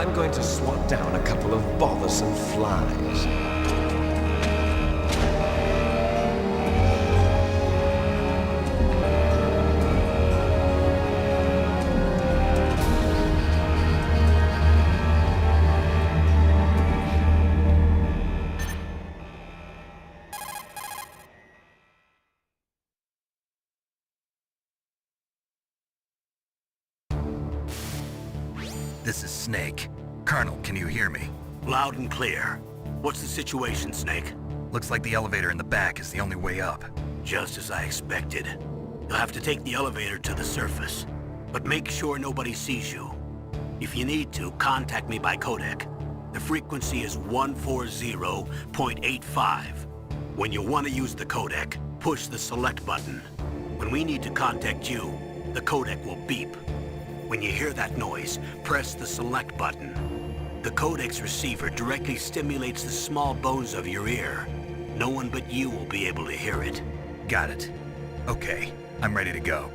I'm going to swat down a couple of bothersome flies. This is Snake. Colonel, can you hear me? Loud and clear. What's the situation, Snake? Looks like the elevator in the back is the only way up. Just as I expected. You'll have to take the elevator to the surface. But make sure nobody sees you. If you need to, contact me by codec. The frequency is 140.85. When you want to use the codec, push the select button. When we need to contact you, the codec will beep. When you hear that noise, press the select button. The codec's receiver directly stimulates the small bones of your ear. No one but you will be able to hear it. Got it. Okay, I'm ready to go.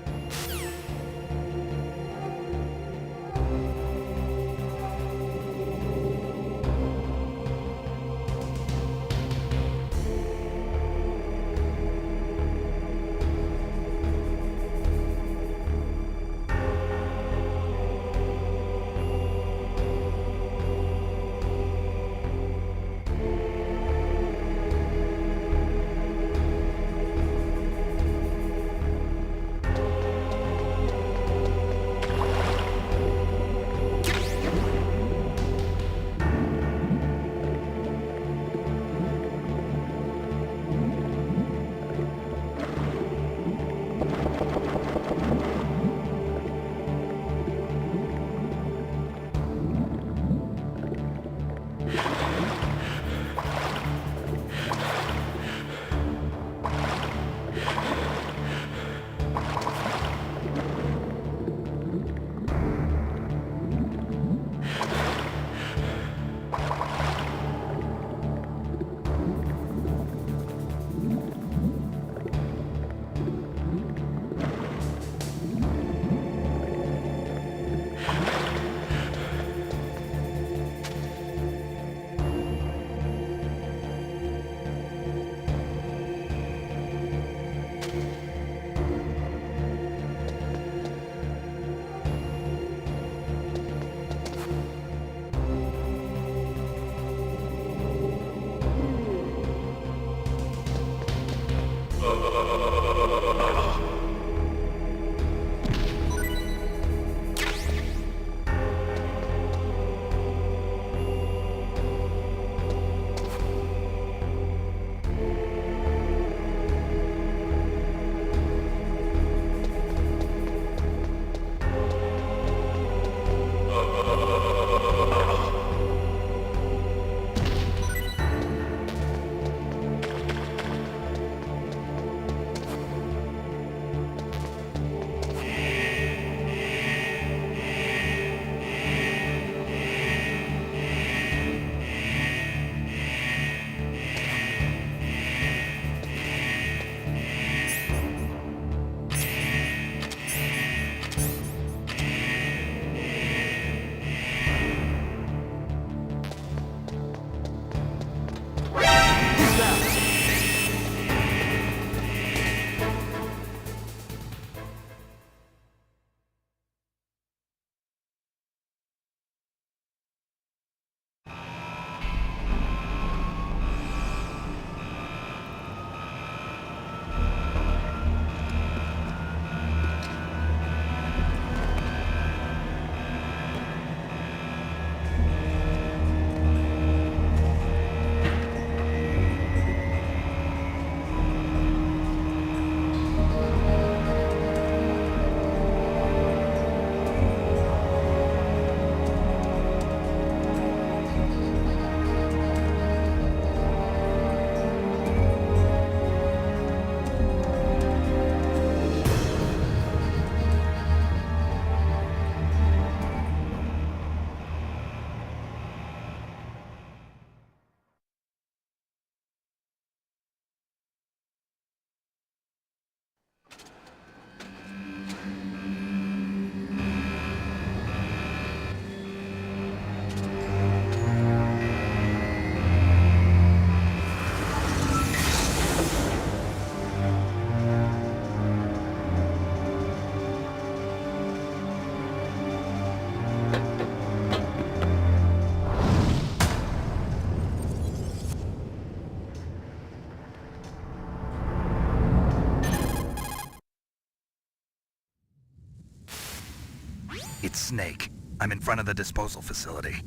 It's Snake. I'm in front of the disposal facility.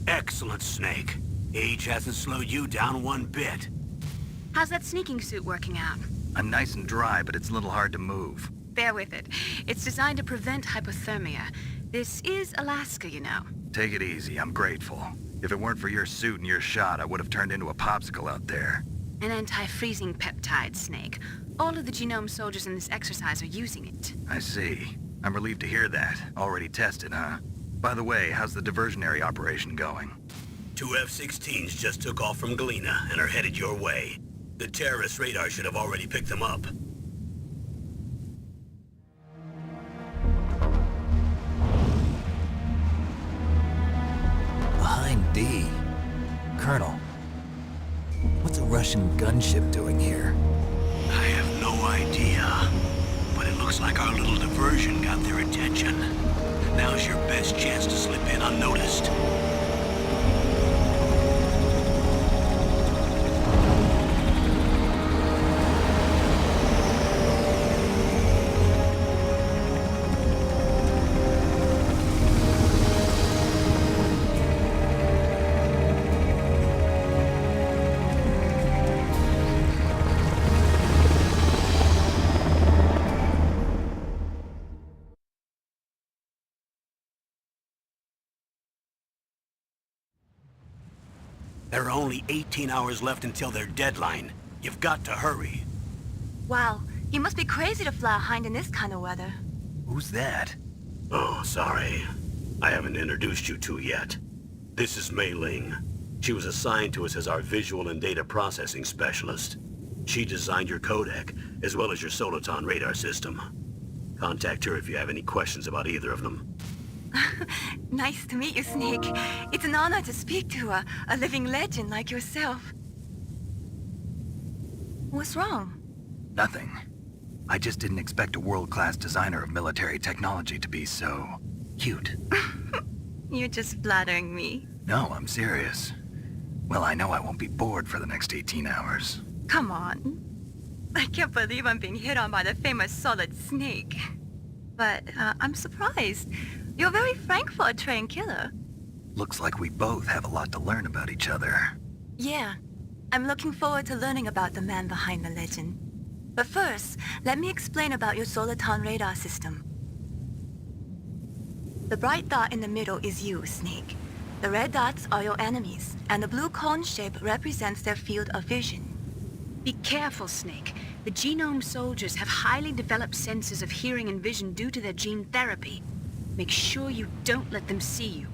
Excellent, Snake. Age hasn't slowed you down one bit. How's that sneaking suit working out? I'm nice and dry, but it's a little hard to move. Bear with it. It's designed to prevent hypothermia. This is Alaska, you know. Take it easy, I'm grateful. If it weren't for your suit and your shot, I would have turned into a popsicle out there. An anti-freezing peptide, Snake. All of the genome soldiers in this exercise are using it. I see. I'm relieved to hear that. Already tested, huh? By the way, how's the diversionary operation going? 2 F-16s just took off from Galena and are headed your way. The terrorist radar should have already picked them up. Behind D. Colonel, what's a Russian gunship doing here? I have no idea, but it looks like our little diversion got their attention. Now's your best chance to slip in unnoticed. There are only 18 hours left until their deadline. You've got to hurry. Wow, you must be crazy to fly a hind in this kind of weather. Who's that? Oh, sorry. I haven't introduced you to yet. This is Mei Ling. She was assigned to us as our visual and data processing specialist. She designed your codec, as well as your Soliton radar system. Contact her if you have any questions about either of them. Nice to meet you, Snake. It's an honor to speak to a living legend like yourself. What's wrong? Nothing. I just didn't expect a world-class designer of military technology to be so... cute. You're just flattering me. No, I'm serious. Well, I know I won't be bored for the next 18 hours. Come on. I can't believe I'm being hit on by the famous Solid Snake. But I'm surprised. You're very frank for a trained killer. Looks like we both have a lot to learn about each other. Yeah. I'm looking forward to learning about the man behind the legend. But first, let me explain about your Soliton radar system. The bright dot in the middle is you, Snake. The red dots are your enemies, and the blue cone shape represents their field of vision. Be careful, Snake. The genome soldiers have highly developed senses of hearing and vision due to their gene therapy. Make sure you don't let them see you.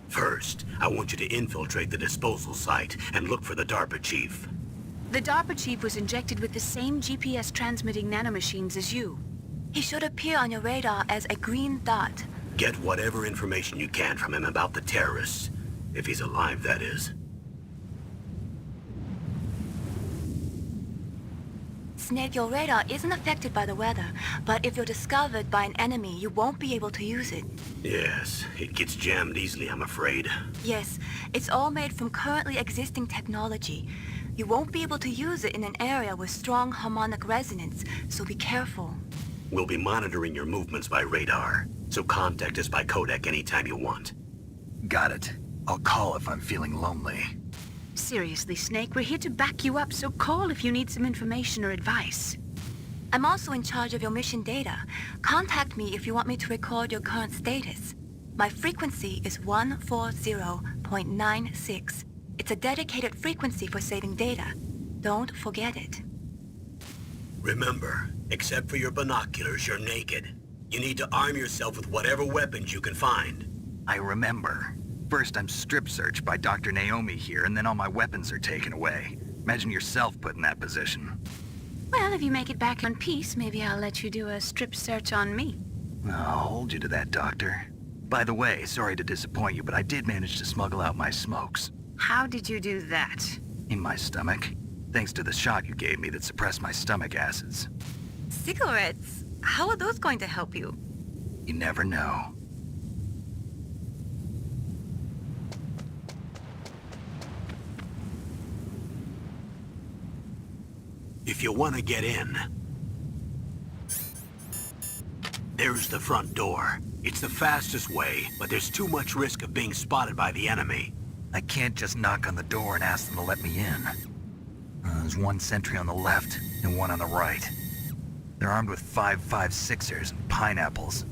First, I want you to infiltrate the disposal site and look for the DARPA chief. The DARPA chief was injected with the same GPS transmitting nanomachines as you. He should appear on your radar as a green dot. Get whatever information you can from him about the terrorists. If he's alive, that is. Snake, your radar isn't affected by the weather, but if you're discovered by an enemy, you won't be able to use it. Yes, it gets jammed easily, I'm afraid. Yes, it's all made from currently existing technology. You won't be able to use it in an area with strong harmonic resonance, so be careful. We'll be monitoring your movements by radar, so contact us by codec anytime you want. Got it. I'll call if I'm feeling lonely. Seriously, Snake, we're here to back you up, so call if you need some information or advice. I'm also in charge of your mission data. Contact me if you want me to record your current status. My frequency is 140.96. It's a dedicated frequency for saving data. Don't forget it. Remember, except for your binoculars, you're naked. You need to arm yourself with whatever weapons you can find. I remember. First, I'm strip searched by Dr. Naomi here, and then all my weapons are taken away. Imagine yourself put in that position. Well, if you make it back in one piece, maybe I'll let you do a strip search on me. I'll hold you to that, Doctor. By the way, sorry to disappoint you, but I did manage to smuggle out my smokes. How did you do that? In my stomach. Thanks to the shot you gave me that suppressed my stomach acids. Cigarettes? How are those going to help you? You never know. If you want to get in, There's the front door. It's the fastest way, but there's too much risk of being spotted by the enemy. I can't just knock on the door and ask them to let me in. There's one sentry on the left and one on the right. They're armed with 5.56ers and pineapples.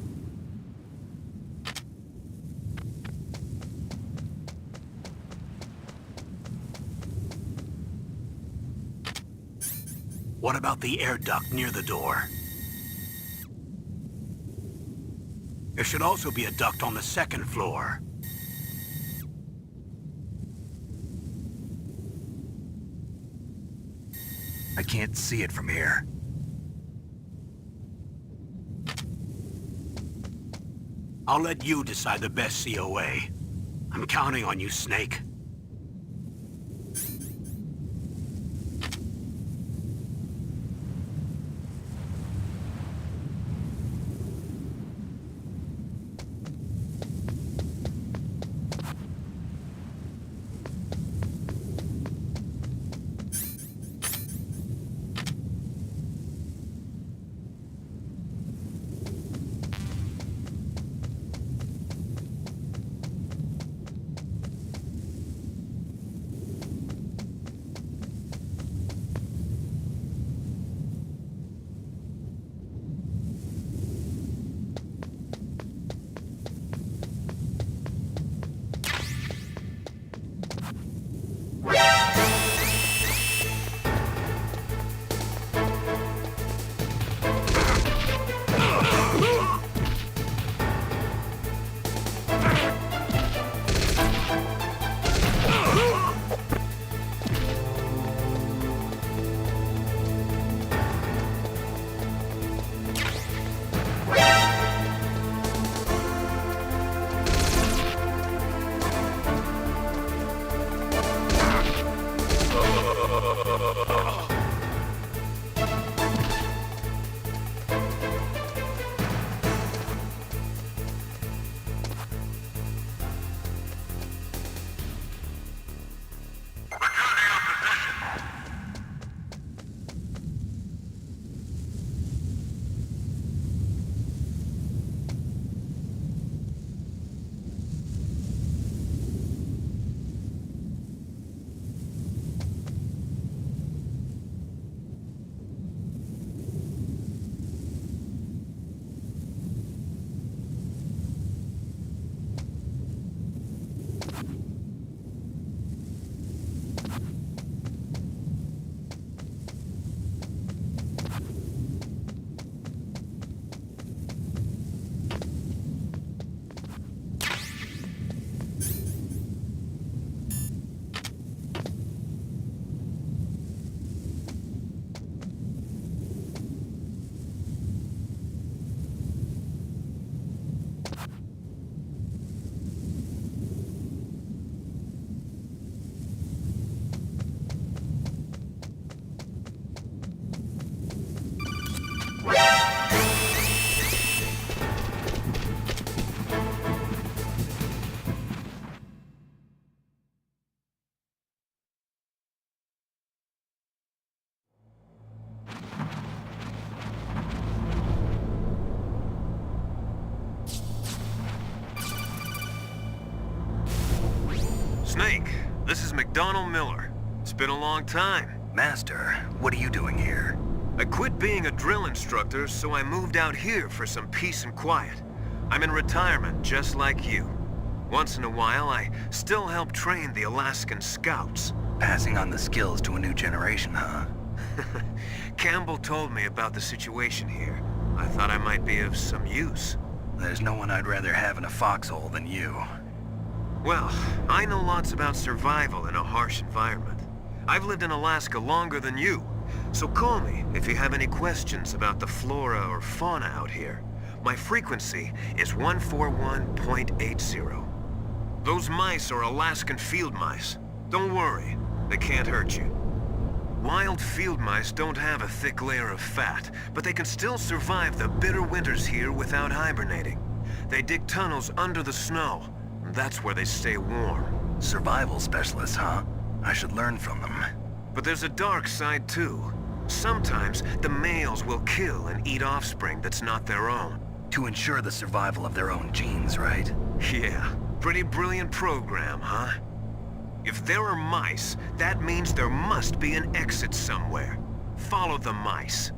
What about the air duct near the door? There should also be a duct on the second floor. I can't see it from here. I'll let you decide the best COA. I'm counting on you, Snake. Snake, this is McDonald Miller. It's been a long time. Master, what are you doing here? I quit being a drill instructor, so I moved out here for some peace and quiet. I'm in retirement, just like you. Once in a while, I still help train the Alaskan Scouts. Passing on the skills to a new generation, huh? Campbell told me about the situation here. I thought I might be of some use. There's no one I'd rather have in a foxhole than you. Well, I know lots about survival in a harsh environment. I've lived in Alaska longer than you, so call me if you have any questions about the flora or fauna out here. My frequency is 141.80. Those mice are Alaskan field mice. Don't worry, they can't hurt you. Wild field mice don't have a thick layer of fat, but they can still survive the bitter winters here without hibernating. They dig tunnels under the snow. That's where they stay warm. Survival specialists, huh? I should learn from them. But there's a dark side too. Sometimes the males will kill and eat offspring that's not their own. To ensure the survival of their own genes, right? Yeah, pretty brilliant program, huh? If there are mice, that means there must be an exit somewhere. Follow the mice.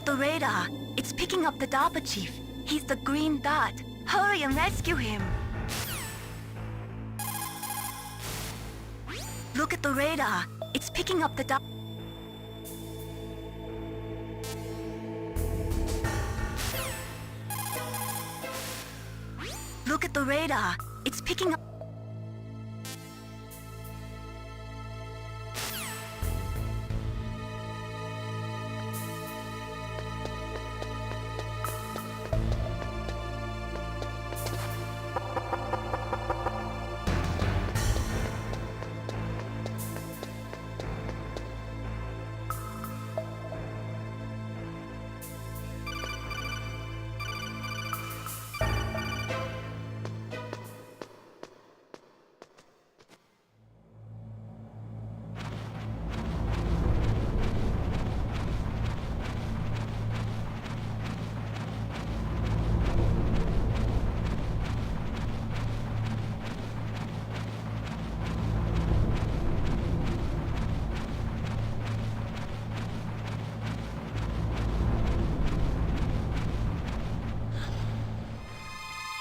the radar. It's picking up the DARPA chief. He's the green dot. Hurry and rescue him. Look at the radar. It's picking up the dot. Look at the radar. It's picking up.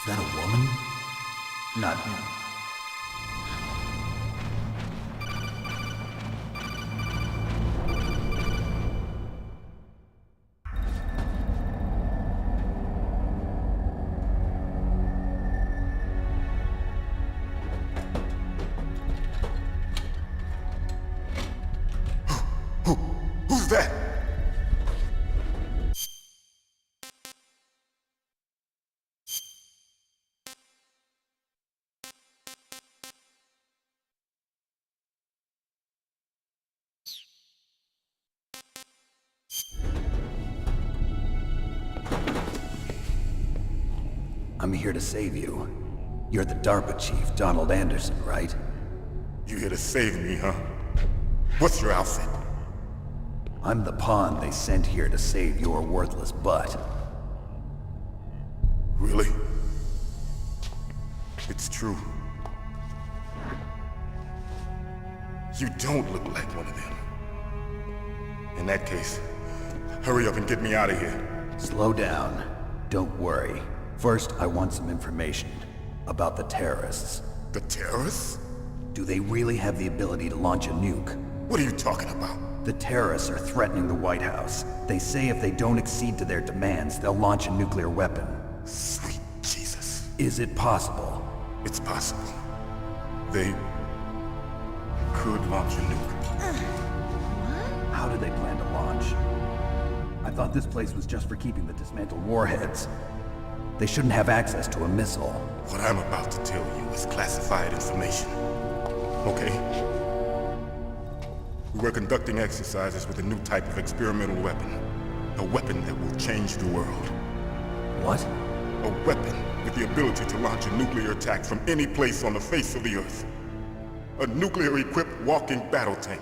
Is that a woman? Not him. Who's that? I'm here to save you. You're the DARPA chief, Donald Anderson, right? You here to save me, huh? What's your outfit? I'm the pawn they sent here to save your worthless butt. Really? It's true. You don't look like one of them. In that case, hurry up and get me out of here. Slow down. Don't worry. First, I want some information about the terrorists. The terrorists? Do they really have the ability to launch a nuke? What are you talking about? The terrorists are threatening the White House. They say if they don't accede to their demands, they'll launch a nuclear weapon. Sweet Jesus. Is it possible? It's possible. They could launch a nuke. How do they plan to launch? I thought this place was just for keeping the dismantled warheads. They shouldn't have access to a missile. What I'm about to tell you is classified information. Okay? We were conducting exercises with a new type of experimental weapon. A weapon that will change the world. What? A weapon with the ability to launch a nuclear attack from any place on the face of the Earth. A nuclear-equipped walking battle tank.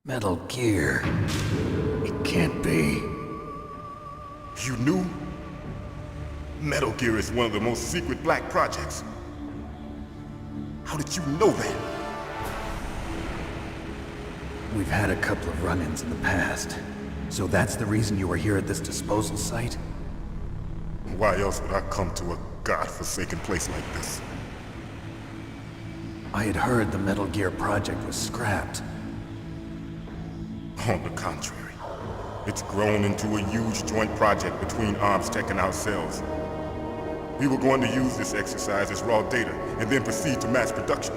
Metal Gear. It can't be. You knew? Metal Gear is one of the most secret black projects. How did you know that? We've had a couple of run-ins in the past. So that's the reason you were here at this disposal site? Why else would I come to a godforsaken place like this? I had heard the Metal Gear project was scrapped. On the contrary, it's grown into a huge joint project between ArmsTech and ourselves. We were going to use this exercise as raw data and then proceed to mass production.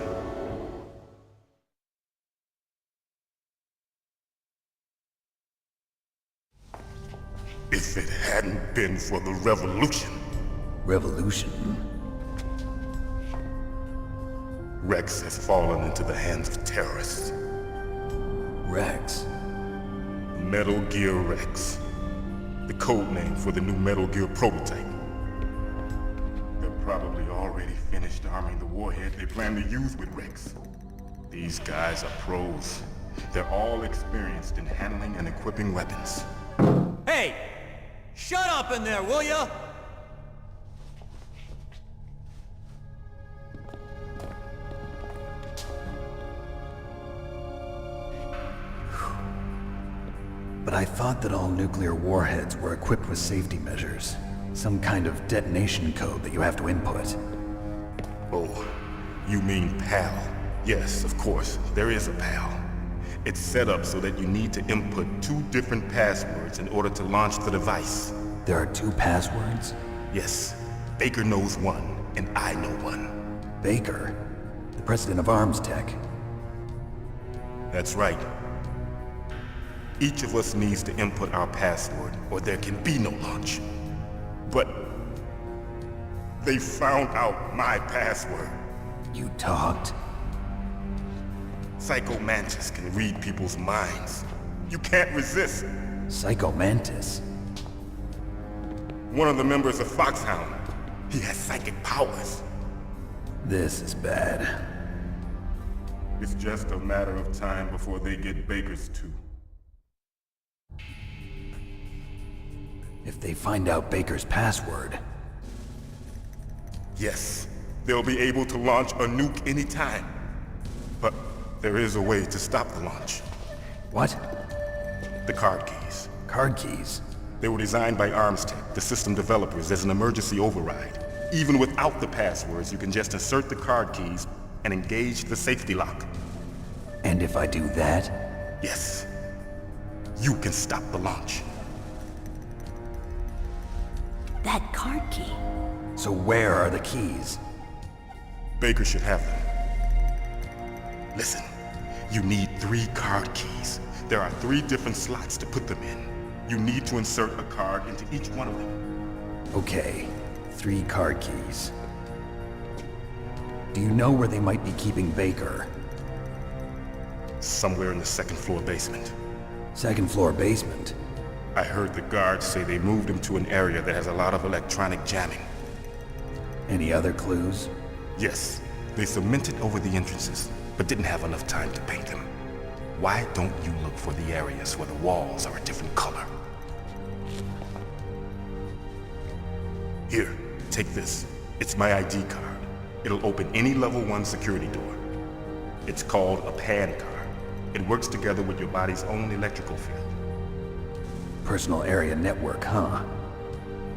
If it hadn't been for the revolution, Revolution? Rex has fallen into the hands of terrorists. Rex? Metal Gear Rex. The code name for the new Metal Gear prototype. They're probably already finished arming the warhead they plan to use with Rex. These guys are pros. They're all experienced in handling and equipping weapons. Hey! Shut up in there, will ya? but I thought that all nuclear warheads were equipped with safety measures. Some kind of detonation code that you have to input. Oh, you mean PAL? Yes, of course, there is a PAL. It's set up so that you need to input 2 different passwords in order to launch the device. There are 2 passwords? Yes, Baker knows one, and I know one. Baker, the president of Arms Tech. That's right. Each of us needs to input our password, or there can be no launch. But they found out my password. You talked? Psycho Mantis can read people's minds. You can't resist. Psycho Mantis? One of the members of Foxhound. He has psychic powers. This is bad. It's just a matter of time before they get Baker's too. If they find out Baker's password... Yes, they'll be able to launch a nuke anytime. But there is a way to stop the launch. What? The card keys. Card keys? They were designed by ArmsTech, the system developers, as an emergency override. Even without the passwords, you can just insert the card keys and engage the safety lock. And if I do that? Yes. You can stop the launch. That card key. So where are the keys? Baker should have them. Listen, you need 3 card keys. There are 3 different slots to put them in. You need to insert a card into each one of them. Okay, 3 card keys. Do you know where they might be keeping Baker? Somewhere in the 2nd floor basement. 2nd floor basement? I heard the guards say they moved him to an area that has a lot of electronic jamming. Any other clues? Yes, they cemented over the entrances, but didn't have enough time to paint them. Why don't you look for the areas where the walls are a different color? Here, take this. It's my ID card. It'll open any level 1 security door. It's called a PAN card. It works together with your body's own electrical field. Personal area network, huh?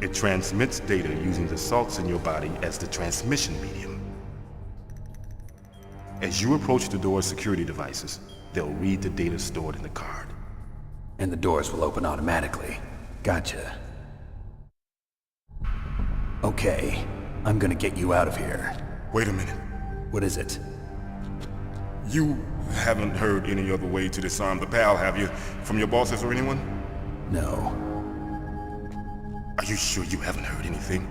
It transmits data using the salts in your body as the transmission medium. As you approach the door's security devices, they'll read the data stored in the card. And the doors will open automatically. Gotcha. Okay, I'm gonna get you out of here. Wait a minute. What is it? You haven't heard any other way to disarm the PAL, have you? From your bosses or anyone? No. Are you sure you haven't heard anything?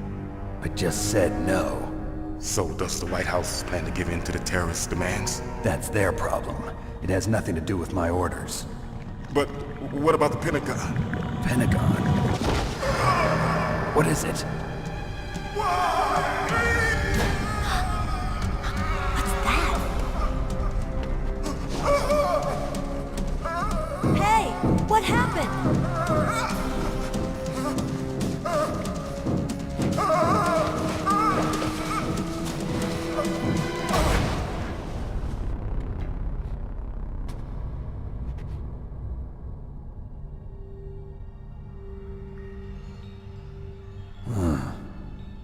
I just said no. So does the White House plan to give in to the terrorists' demands? That's their problem. It has nothing to do with my orders. But what about the Pentagon? Pentagon? What is it? What's that? Hey, what happened?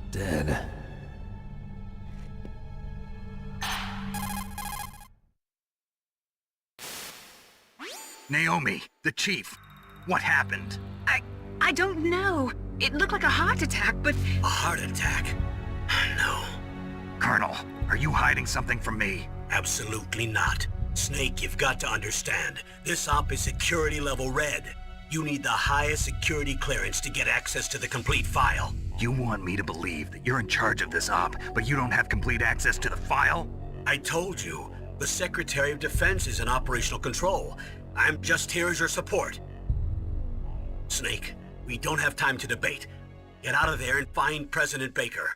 Dead. Naomi, the chief. What happened? I don't know. It looked like a heart attack, but A heart attack? No, Colonel, are you hiding something from me? absolutely not. Snake, you've got to understand. This op is security level red. You need the highest security clearance to get access to the complete file. You want me to believe that you're in charge of this op, but you don't have complete access to the file? I told you, the Secretary of Defense is in operational control. I'm just here as your support. Snake, we don't have time to debate. Get out of there and find President Baker.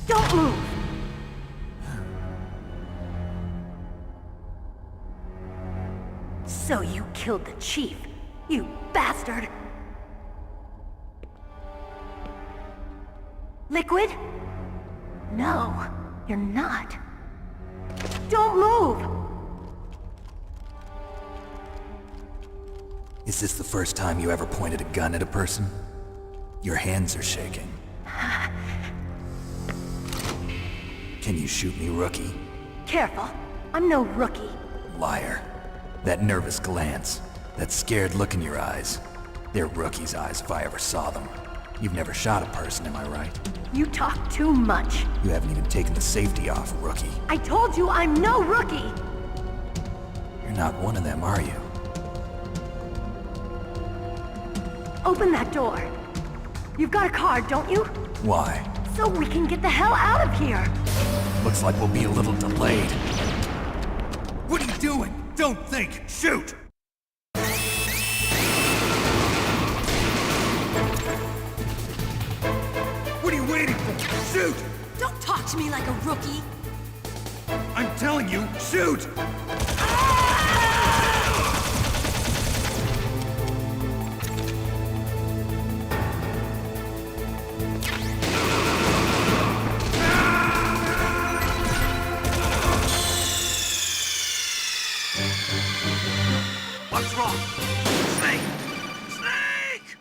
Don't move! So you killed the chief, you bastard! Liquid? No, you're not. Don't move! Is this the first time you ever pointed a gun at a person? Your hands are shaking. Can you shoot me, rookie? Careful, I'm no rookie. Liar. That nervous glance, that scared look in your eyes. They're rookie's eyes if I ever saw them. You've never shot a person, am I right? You talk too much. You haven't even taken the safety off, rookie. I told you I'm no rookie! You're not one of them, are you? Open that door. You've got a card, don't you? Why? So we can get the hell out of here! Looks like we'll be a little delayed. What are you doing? Don't think! Shoot! What are you waiting for? Shoot! Don't talk to me like a rookie! I'm telling you, shoot! What's wrong? Snake! Snake!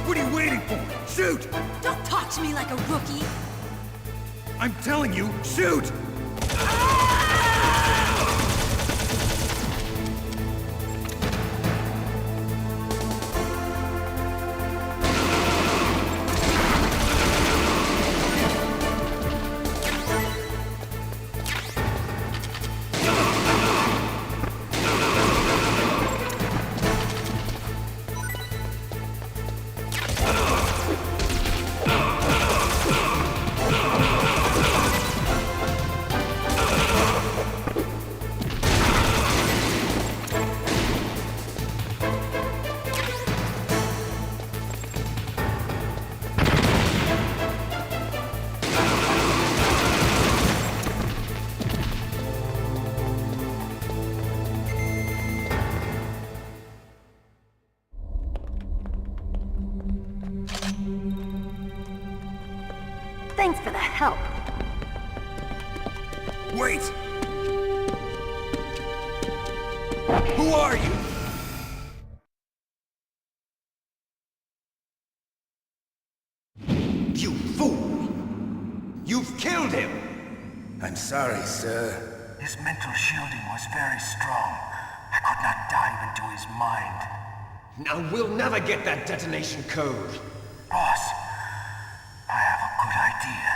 What are you waiting for? Shoot! Don't talk to me like a rookie! I'm telling you, shoot! Thanks for the help. Wait! Who are you? You fool! You've killed him! I'm sorry, sir. His mental shielding was very strong. I could not dive into his mind. Now we'll never get that detonation code. Boss, I have a good idea.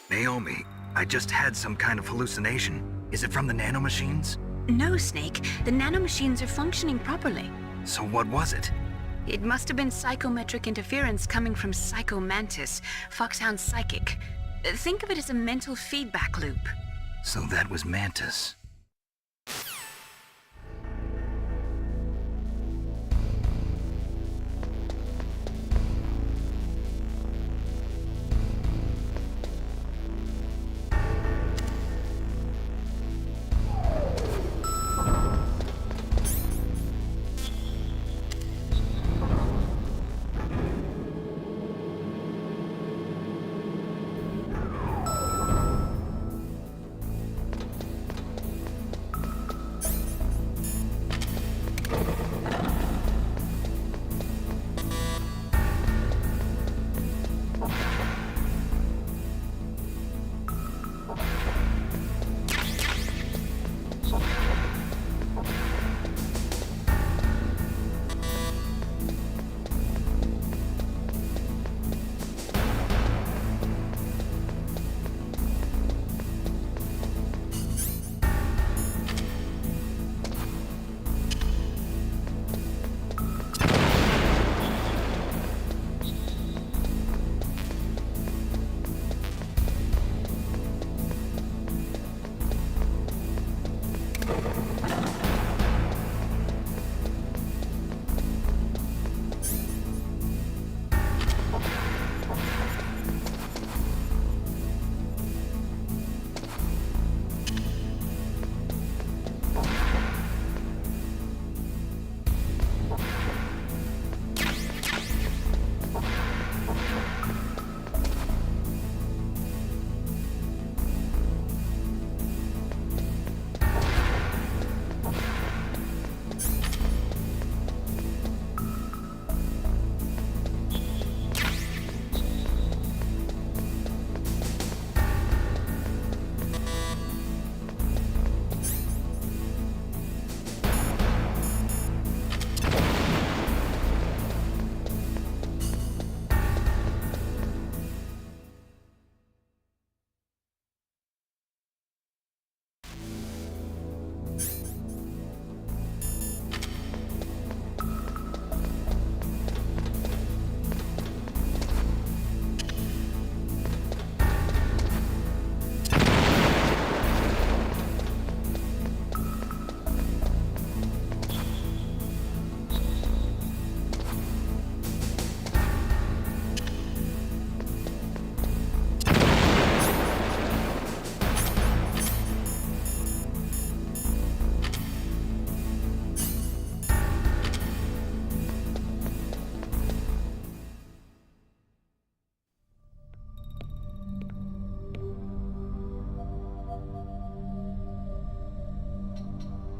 Naomi, I just had some kind of hallucination. Is it from the nanomachines? No, Snake. The nanomachines are functioning properly. So what was it? It must have been psychometric interference coming from Psycho Mantis, Foxhound's psychic. Think of it as a mental feedback loop. So that was Mantis.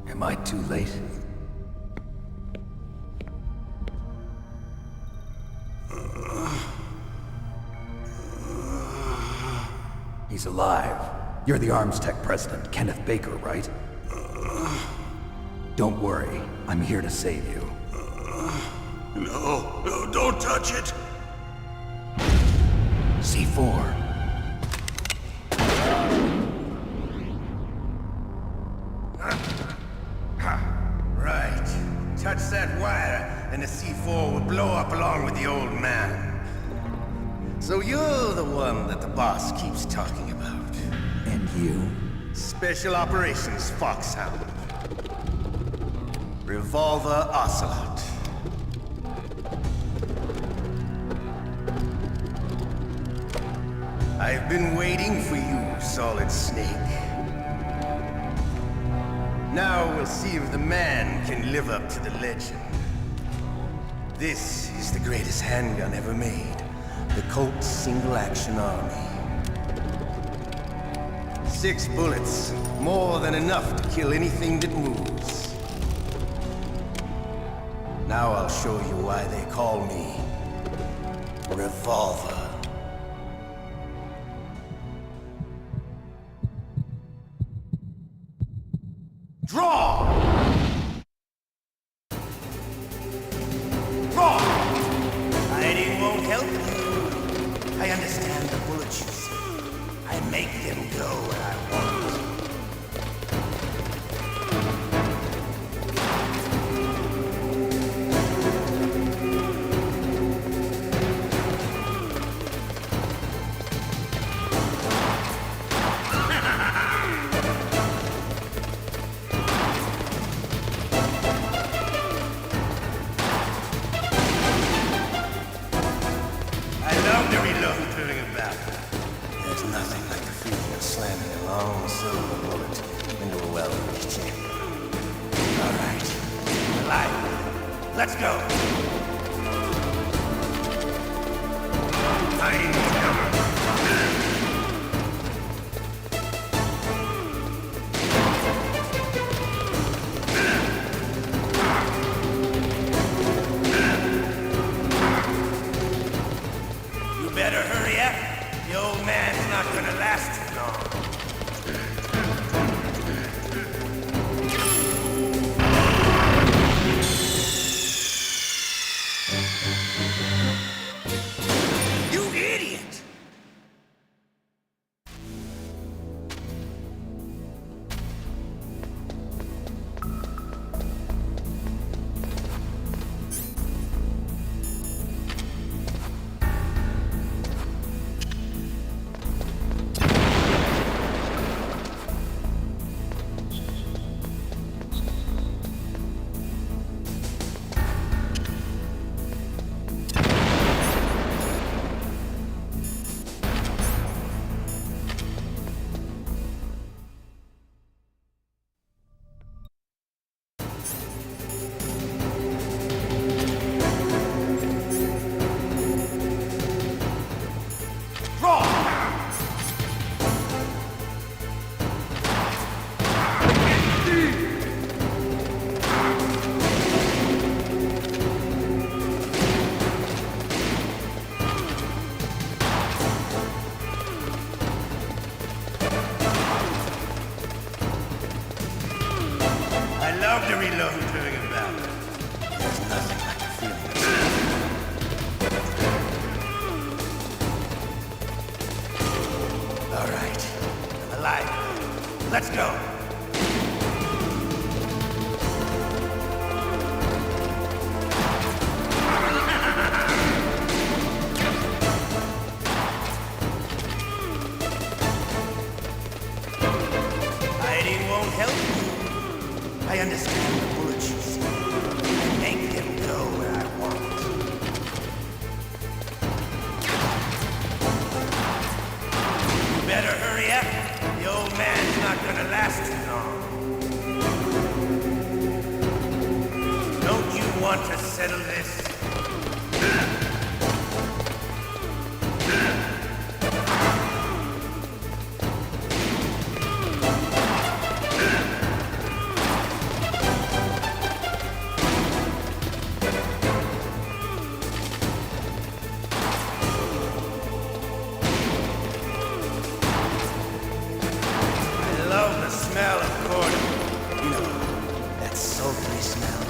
Am I too late? He's alive. You're the Arms Tech president, Kenneth Baker, right? Don't worry. I'm here to save you. No, don't touch it! C4. Right. Touch that wire, and the C4 will blow up along with the old man. So you're the one that the boss keeps talking about. And you? Special Operations Foxhound. Revolver Ocelot. I've been waiting for you, Solid Snake. Now we'll see if the man can live up to the legend. This is the greatest handgun ever made. The Colt Single Action Army. 6 bullets, more than enough to kill anything that moves. Now I'll show you why they call me Revolver. Draw! Draw! Hiding won't help you. I understand the bullets you see. I make them go where I want. There's nothing like the feeling of slamming a long silver bullet into a well-finished chamber. All right. Alive. Let's go. Time to cover. You better hurry up. The old man's not gonna last too long. You idiot! I love to reload during a battle. There's nothing like the feeling of... All right. I'm alive. Let's go. Hiding won't help you. I understand the bullets you see. I make them go where I want. You better hurry up. The old man's not gonna last too long. Don't you want to settle this? I love the smell of corn. You know, that sultry smell.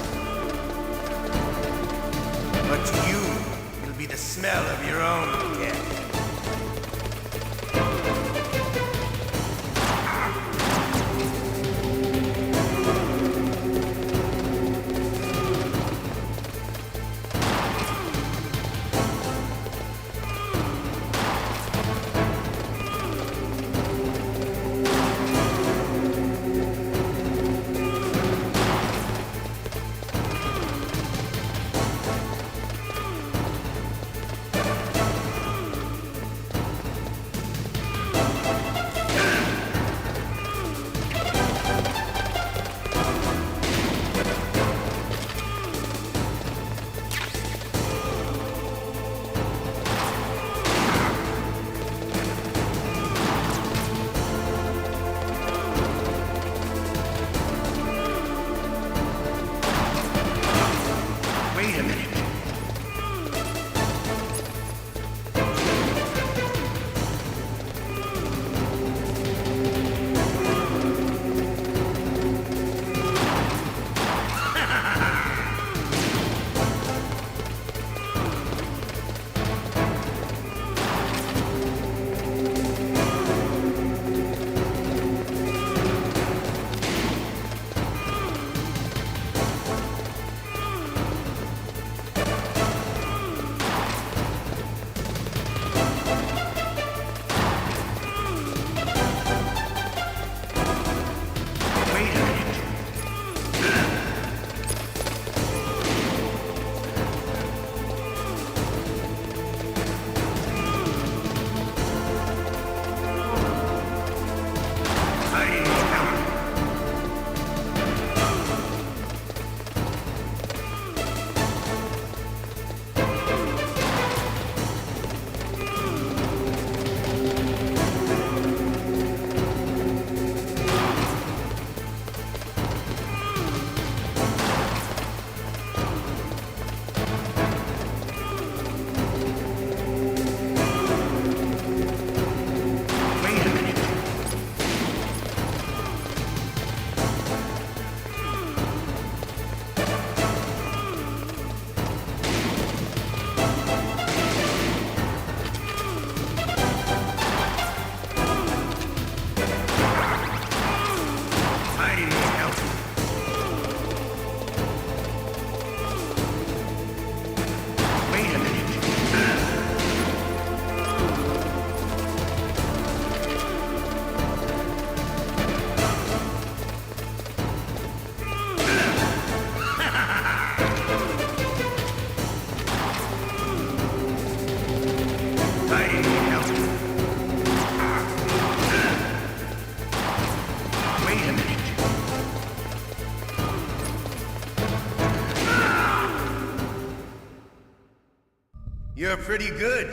You're pretty good.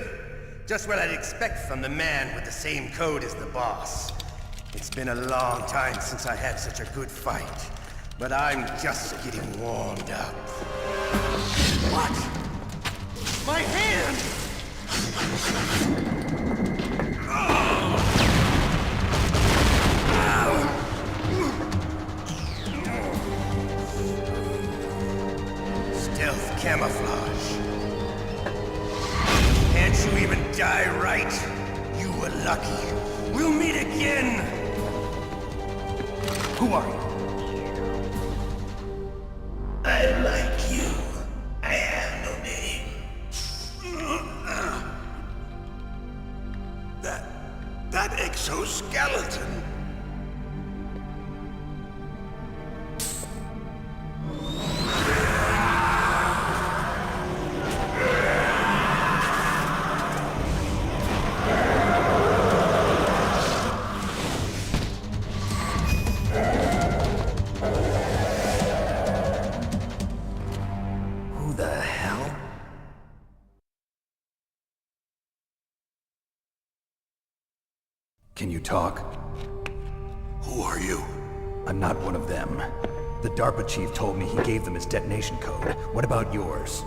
Just what I'd expect from the man with the same code as the boss. It's been a long time since I had such a good fight, but I'm just getting warmed up. What? My hand! Stealth camouflage. Can't you even die right? You were lucky. We'll meet again! Who are you? I like you. I have no name. That exoskeleton. Who the hell? Can you talk? Who are you? I'm not one of them. The DARPA chief told me he gave them his detonation code. What about yours?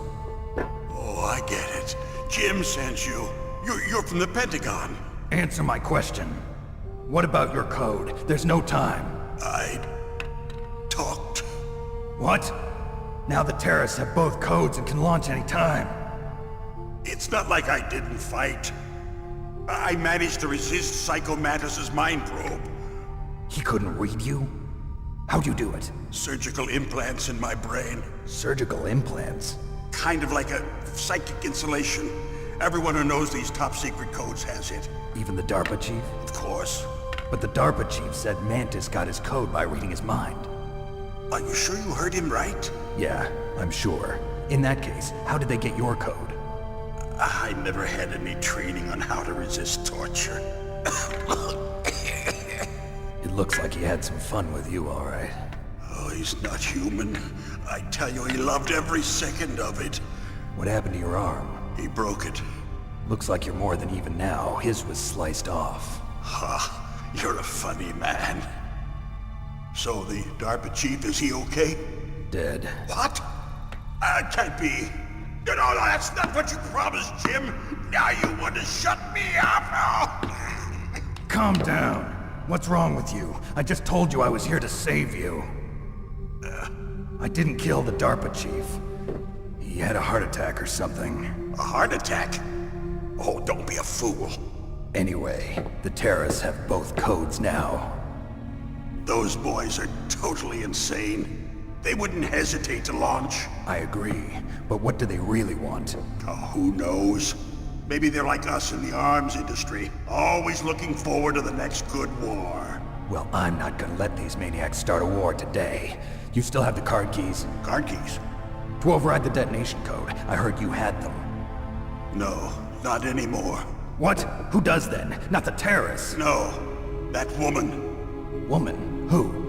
Oh, I get it. Jim sent you. You're from the Pentagon. Answer my question. What about your code? There's no time. I talked. What? Now the terrorists have both codes and can launch any time. It's not like I didn't fight. I managed to resist Psycho Mantis's mind probe. He couldn't read you? How'd you do it? Surgical implants in my brain. Surgical implants? Kind of like a psychic insulation. Everyone who knows these top secret codes has it. Even the DARPA chief? Of course. But the DARPA chief said Mantis got his code by reading his mind. Are you sure you heard him right? Yeah, I'm sure. In that case, how did they get your code? I never had any training on how to resist torture. It looks like he had some fun with you, all right. Oh, he's not human. I tell you, he loved every second of it. What happened to your arm? He broke it. Looks like you're more than even now. His was sliced off. Ha, you're a funny man. So the DARPA chief, is he okay? Dead. What? Can't be. No, that's not what you promised, Jim. Now you want to shut me up? Calm down. What's wrong with you? I just told you I was here to save you. I didn't kill the DARPA chief. He had a heart attack or something. A heart attack? Oh, don't be a fool. Anyway, the terrorists have both codes now. Those boys are totally insane. They wouldn't hesitate to launch. I agree, but what do they really want? Oh, who knows? Maybe they're like us in the arms industry, always looking forward to the next good war. Well, I'm not gonna let these maniacs start a war today. You still have the card keys? Card keys? To override the detonation code. I heard you had them. No, not anymore. What? Who does then? Not the terrorists? No, that woman. Woman? Who?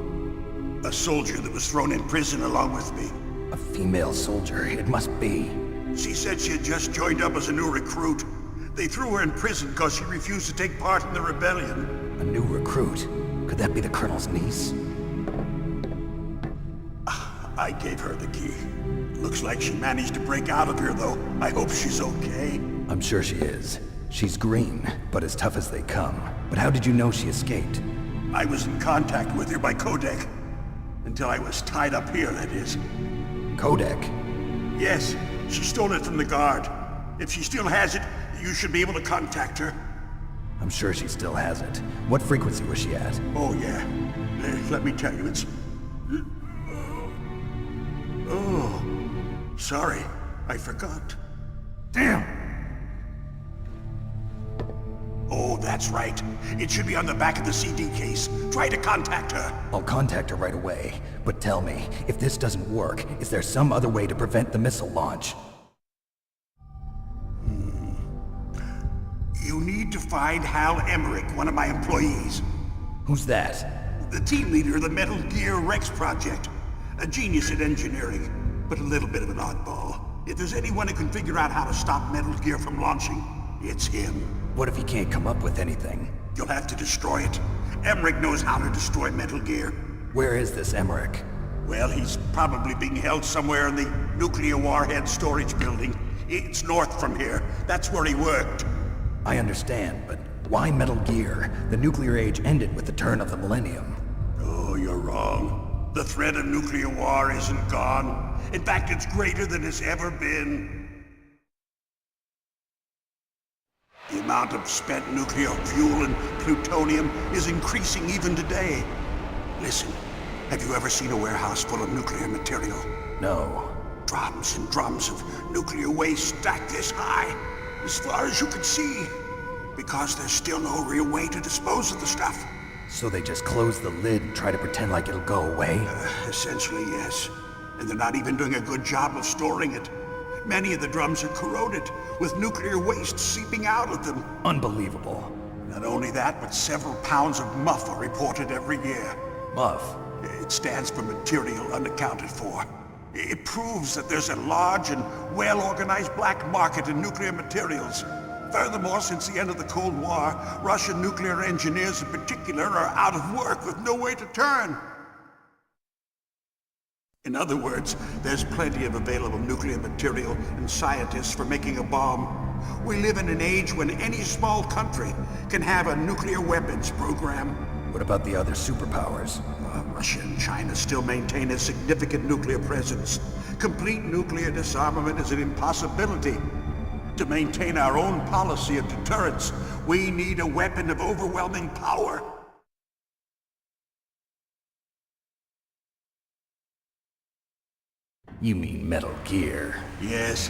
A soldier that was thrown in prison along with me. A female soldier, it must be. She said she had just joined up as a new recruit. They threw her in prison because she refused to take part in the rebellion. A new recruit? Could that be the Colonel's niece? I gave her the key. Looks like she managed to break out of here, though. I hope she's okay. I'm sure she is. She's green, but as tough as they come. But how did you know she escaped? I was in contact with her by codec. Until I was tied up here, that is. Codec? Yes, she stole it from the guard. If she still has it, you should be able to contact her. I'm sure she still has it. What frequency was she at? Oh, yeah. Let me tell you, it's... Oh, sorry. I forgot. Damn! Oh, that's right. It should be on the back of the CD case. Try to contact her. I'll contact her right away. But tell me, if this doesn't work, is there some other way to prevent the missile launch? You need to find Hal Emmerich, one of my employees. Who's that? The team leader of the Metal Gear Rex project. A genius at engineering, but a little bit of an oddball. If there's anyone who can figure out how to stop Metal Gear from launching, it's him. What if he can't come up with anything? You'll have to destroy it. Emmerich knows how to destroy Metal Gear. Where is this Emmerich? Well, he's probably being held somewhere in the nuclear warhead storage building. It's north from here. That's where he worked. I understand, but why Metal Gear? The nuclear age ended with the turn of the millennium. Oh, you're wrong. The threat of nuclear war isn't gone. In fact, it's greater than it's ever been. The amount of spent nuclear fuel and plutonium is increasing even today. Listen, have you ever seen a warehouse full of nuclear material? No. Drums and drums of nuclear waste stacked this high, as far as you can see. Because there's still no real way to dispose of the stuff. So they just close the lid and try to pretend like it'll go away? Essentially, yes. And they're not even doing a good job of storing it. Many of the drums are corroded, with nuclear waste seeping out of them. Unbelievable. Not only that, but several pounds of MUF are reported every year. MUF? It stands for material unaccounted for. It proves that there's a large and well-organized black market in nuclear materials. Furthermore, since the end of the Cold War, Russian nuclear engineers in particular are out of work with no way to turn. In other words, there's plenty of available nuclear material and scientists for making a bomb. We live in an age when any small country can have a nuclear weapons program. What about the other superpowers? Russia and China still maintain a significant nuclear presence. Complete nuclear disarmament is an impossibility. To maintain our own policy of deterrence, we need a weapon of overwhelming power. You mean Metal Gear? Yes.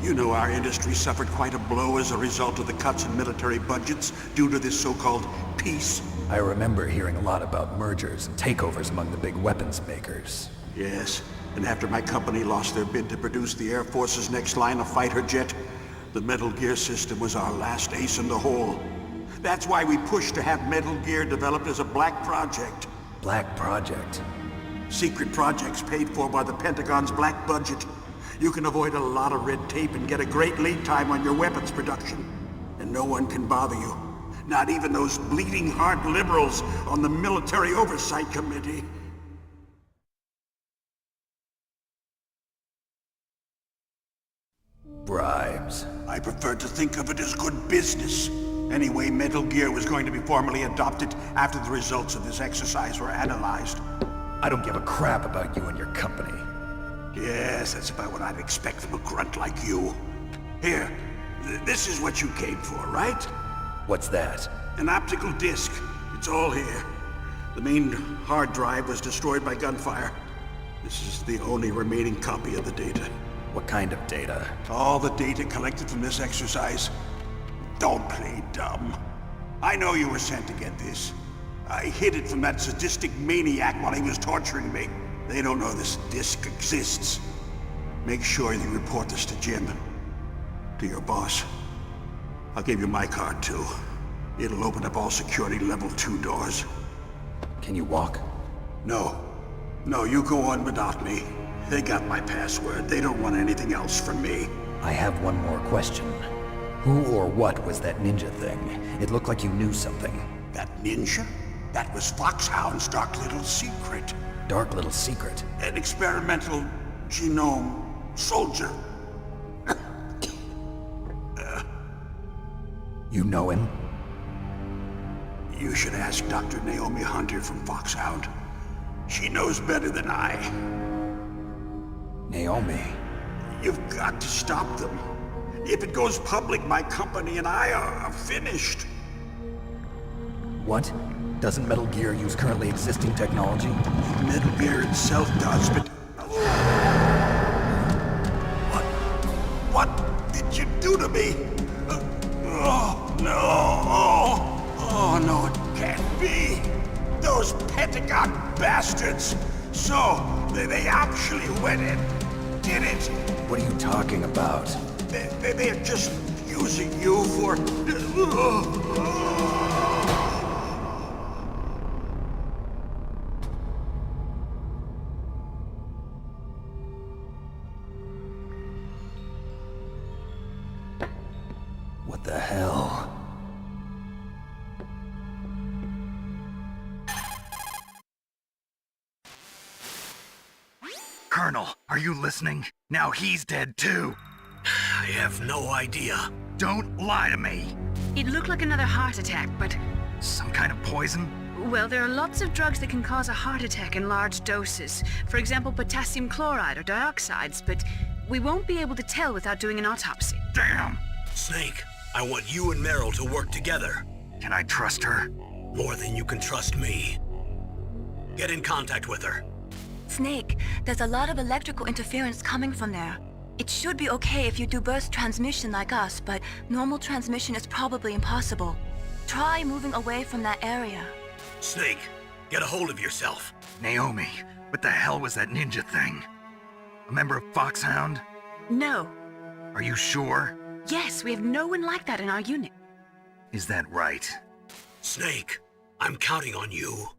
You know our industry suffered quite a blow as a result of the cuts in military budgets due to this so-called peace. I remember hearing a lot about mergers and takeovers among the big weapons makers. Yes, and after my company lost their bid to produce the Air Force's next line of fighter jet, the Metal Gear system was our last ace in the hole. That's why we pushed to have Metal Gear developed as a black project. Black project? Secret projects paid for by the Pentagon's black budget. You can avoid a lot of red tape and get a great lead time on your weapons production. And no one can bother you. Not even those bleeding heart liberals on the Military Oversight Committee. Bribes. I prefer to think of it as good business. Anyway, Metal Gear was going to be formally adopted after the results of this exercise were analyzed. I don't give a crap about you and your company. Yes, that's about what I'd expect from a grunt like you. Here, this is what you came for, right? What's that? An optical disc. It's all here. The main hard drive was destroyed by gunfire. This is the only remaining copy of the data. What kind of data? All the data collected from this exercise. Don't play dumb. I know you were sent to get this. I hid it from that sadistic maniac while he was torturing me. They don't know this disc exists. Make sure you report this to Jim. To your boss. I'll give you my card too. It'll open up all security level 2 doors. Can you walk? No. No, you go on without me. They got my password. They don't want anything else from me. I have one more question. Who or what was that ninja thing? It looked like you knew something. That ninja? That was Foxhound's dark little secret. Dark little secret? An experimental genome soldier. You know him? You should ask Dr. Naomi Hunter from Foxhound. She knows better than I. Naomi? You've got to stop them. If it goes public, my company and I are finished. What? Doesn't Metal Gear use currently existing technology? Metal Gear itself does, but... What did you do to me? Oh, no. Oh, no, it can't be. Those Pentagon bastards. So, they actually went and did it. What are you talking about? They're just using you for... Colonel, are you listening? Now he's dead too. I have no idea. Don't lie to me. It looked like another heart attack, but... Some kind of poison? Well, there are lots of drugs that can cause a heart attack in large doses. For example, potassium chloride or dioxides, but we won't be able to tell without doing an autopsy. Damn! Snake, I want you and Meryl to work together. Can I trust her? More than you can trust me. Get in contact with her. Snake, there's a lot of electrical interference coming from there. It should be okay if you do burst transmission like us, but normal transmission is probably impossible. Try moving away from that area. Snake, get a hold of yourself. Naomi, what the hell was that ninja thing? A member of Foxhound? No. Are you sure? Yes, we have no one like that in our unit. Is that right? Snake, I'm counting on you.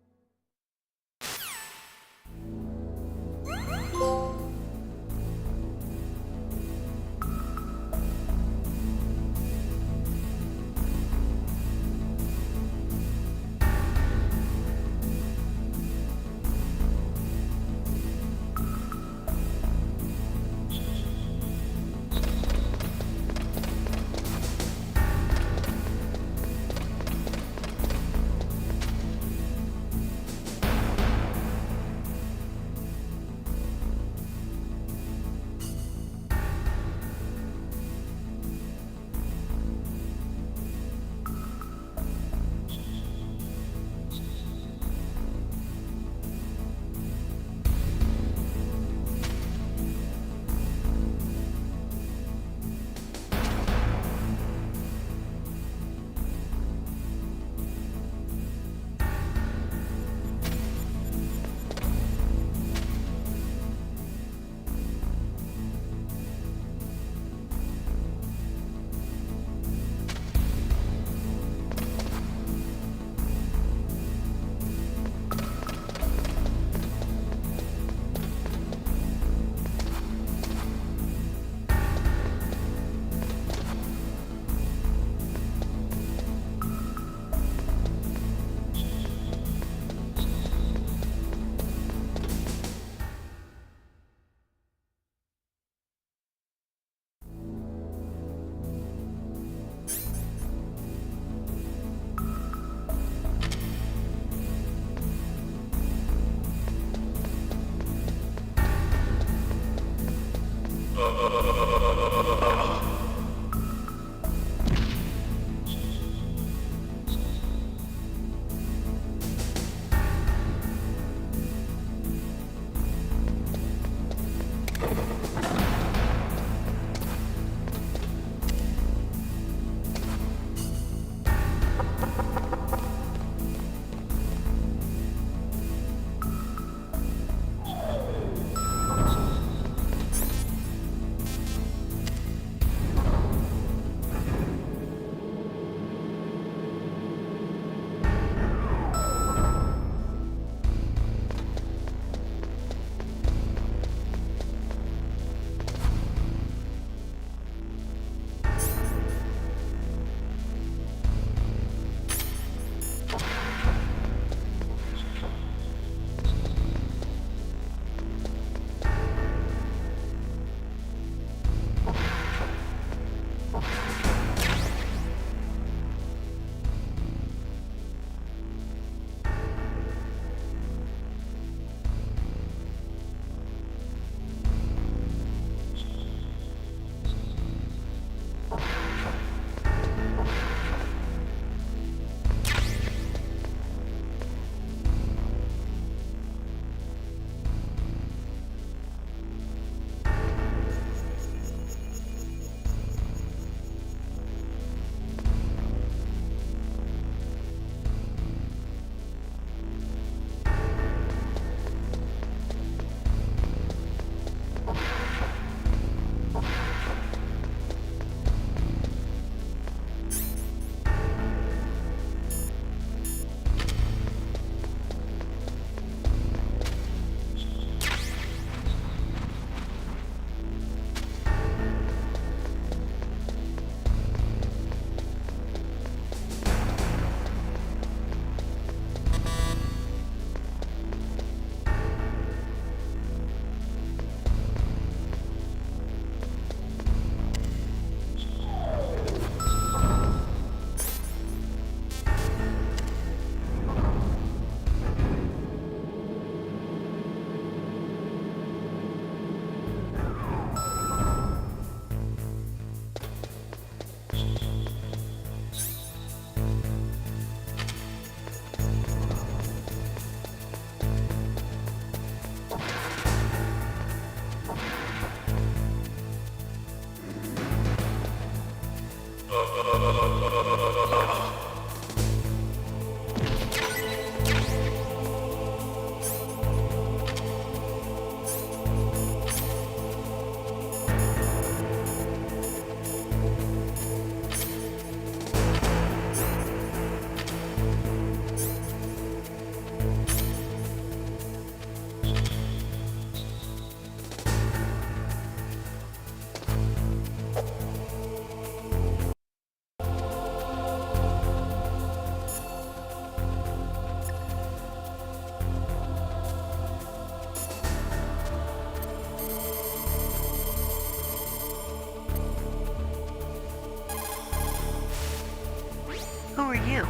are you?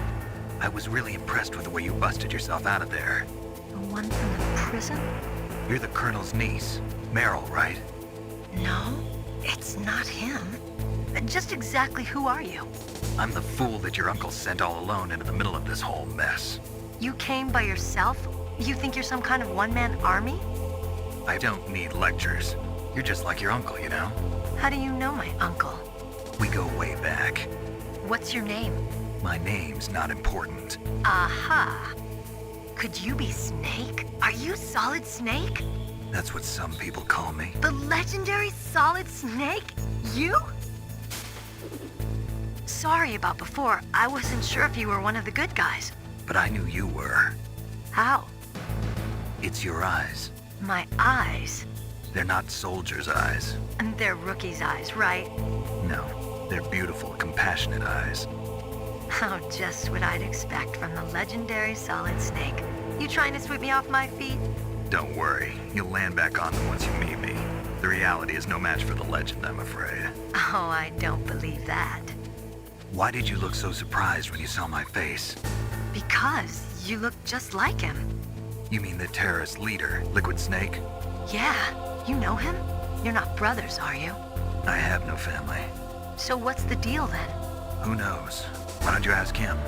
I was really impressed with the way you busted yourself out of there. The one from the prison? You're the Colonel's niece, Meryl, right? No, it's not him. Just exactly who are you? I'm the fool that your uncle sent all alone into the middle of this whole mess. You came by yourself? You think you're some kind of one-man army? I don't need lectures. You're just like your uncle, you know? How do you know my uncle? We go way back. What's your name? My name's not important. Aha! Could you be Snake? Are you Solid Snake? That's what some people call me. The legendary Solid Snake? You? Sorry about before. I wasn't sure if you were one of the good guys. But I knew you were. How? It's your eyes. My eyes? They're not soldiers' eyes. And they're rookies' eyes, right? No, they're beautiful, compassionate eyes. Oh, just what I'd expect from the legendary Solid Snake. You trying to sweep me off my feet? Don't worry, you'll land back on them once you meet me. The reality is no match for the legend, I'm afraid. Oh, I don't believe that. Why did you look so surprised when you saw my face? Because you look just like him. You mean the terrorist leader, Liquid Snake? Yeah, you know him? You're not brothers, are you? I have no family. So what's the deal then? Who knows? Why don't you ask him?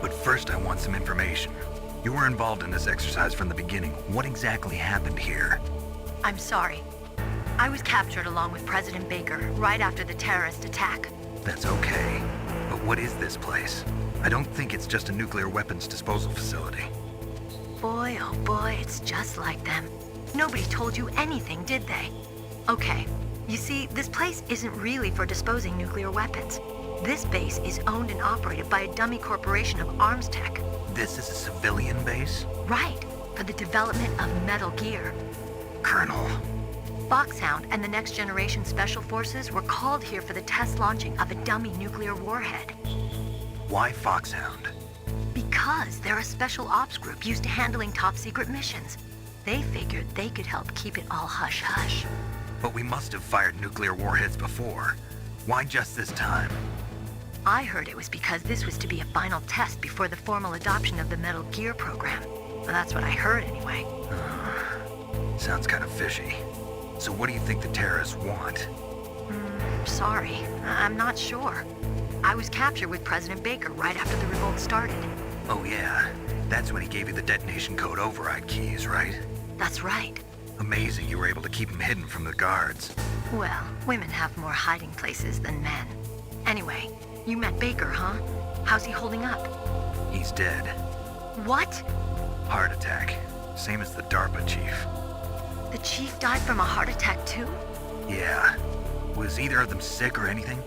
But first I want some information. You were involved in this exercise from the beginning. What exactly happened here? I'm sorry. I was captured along with President Baker right after the terrorist attack. That's okay. But what is this place? I don't think it's just a nuclear weapons disposal facility. Boy, oh boy, it's just like them. Nobody told you anything, did they? Okay, you see, this place isn't really for disposing nuclear weapons. This base is owned and operated by a dummy corporation of arms tech. This is a civilian base? Right, for the development of Metal Gear. Colonel. Foxhound and the Next Generation Special Forces were called here for the test launching of a dummy nuclear warhead. Why Foxhound? Because they're a special ops group used to handling top secret missions. They figured they could help keep it all hush-hush. But we must have fired nuclear warheads before. Why just this time? I heard it was because this was to be a final test before the formal adoption of the Metal Gear program. Well, that's what I heard anyway. Sounds kind of fishy. So what do you think the terrorists want? Sorry, I'm not sure. I was captured with President Baker right after the revolt started. Oh yeah, that's when he gave you the detonation code override keys, right? That's right. Amazing you were able to keep him hidden from the guards. Well, women have more hiding places than men. Anyway, you met Baker, huh? How's he holding up? He's dead. What? Heart attack. Same as the DARPA chief. The chief died from a heart attack too? Yeah. Was either of them sick or anything?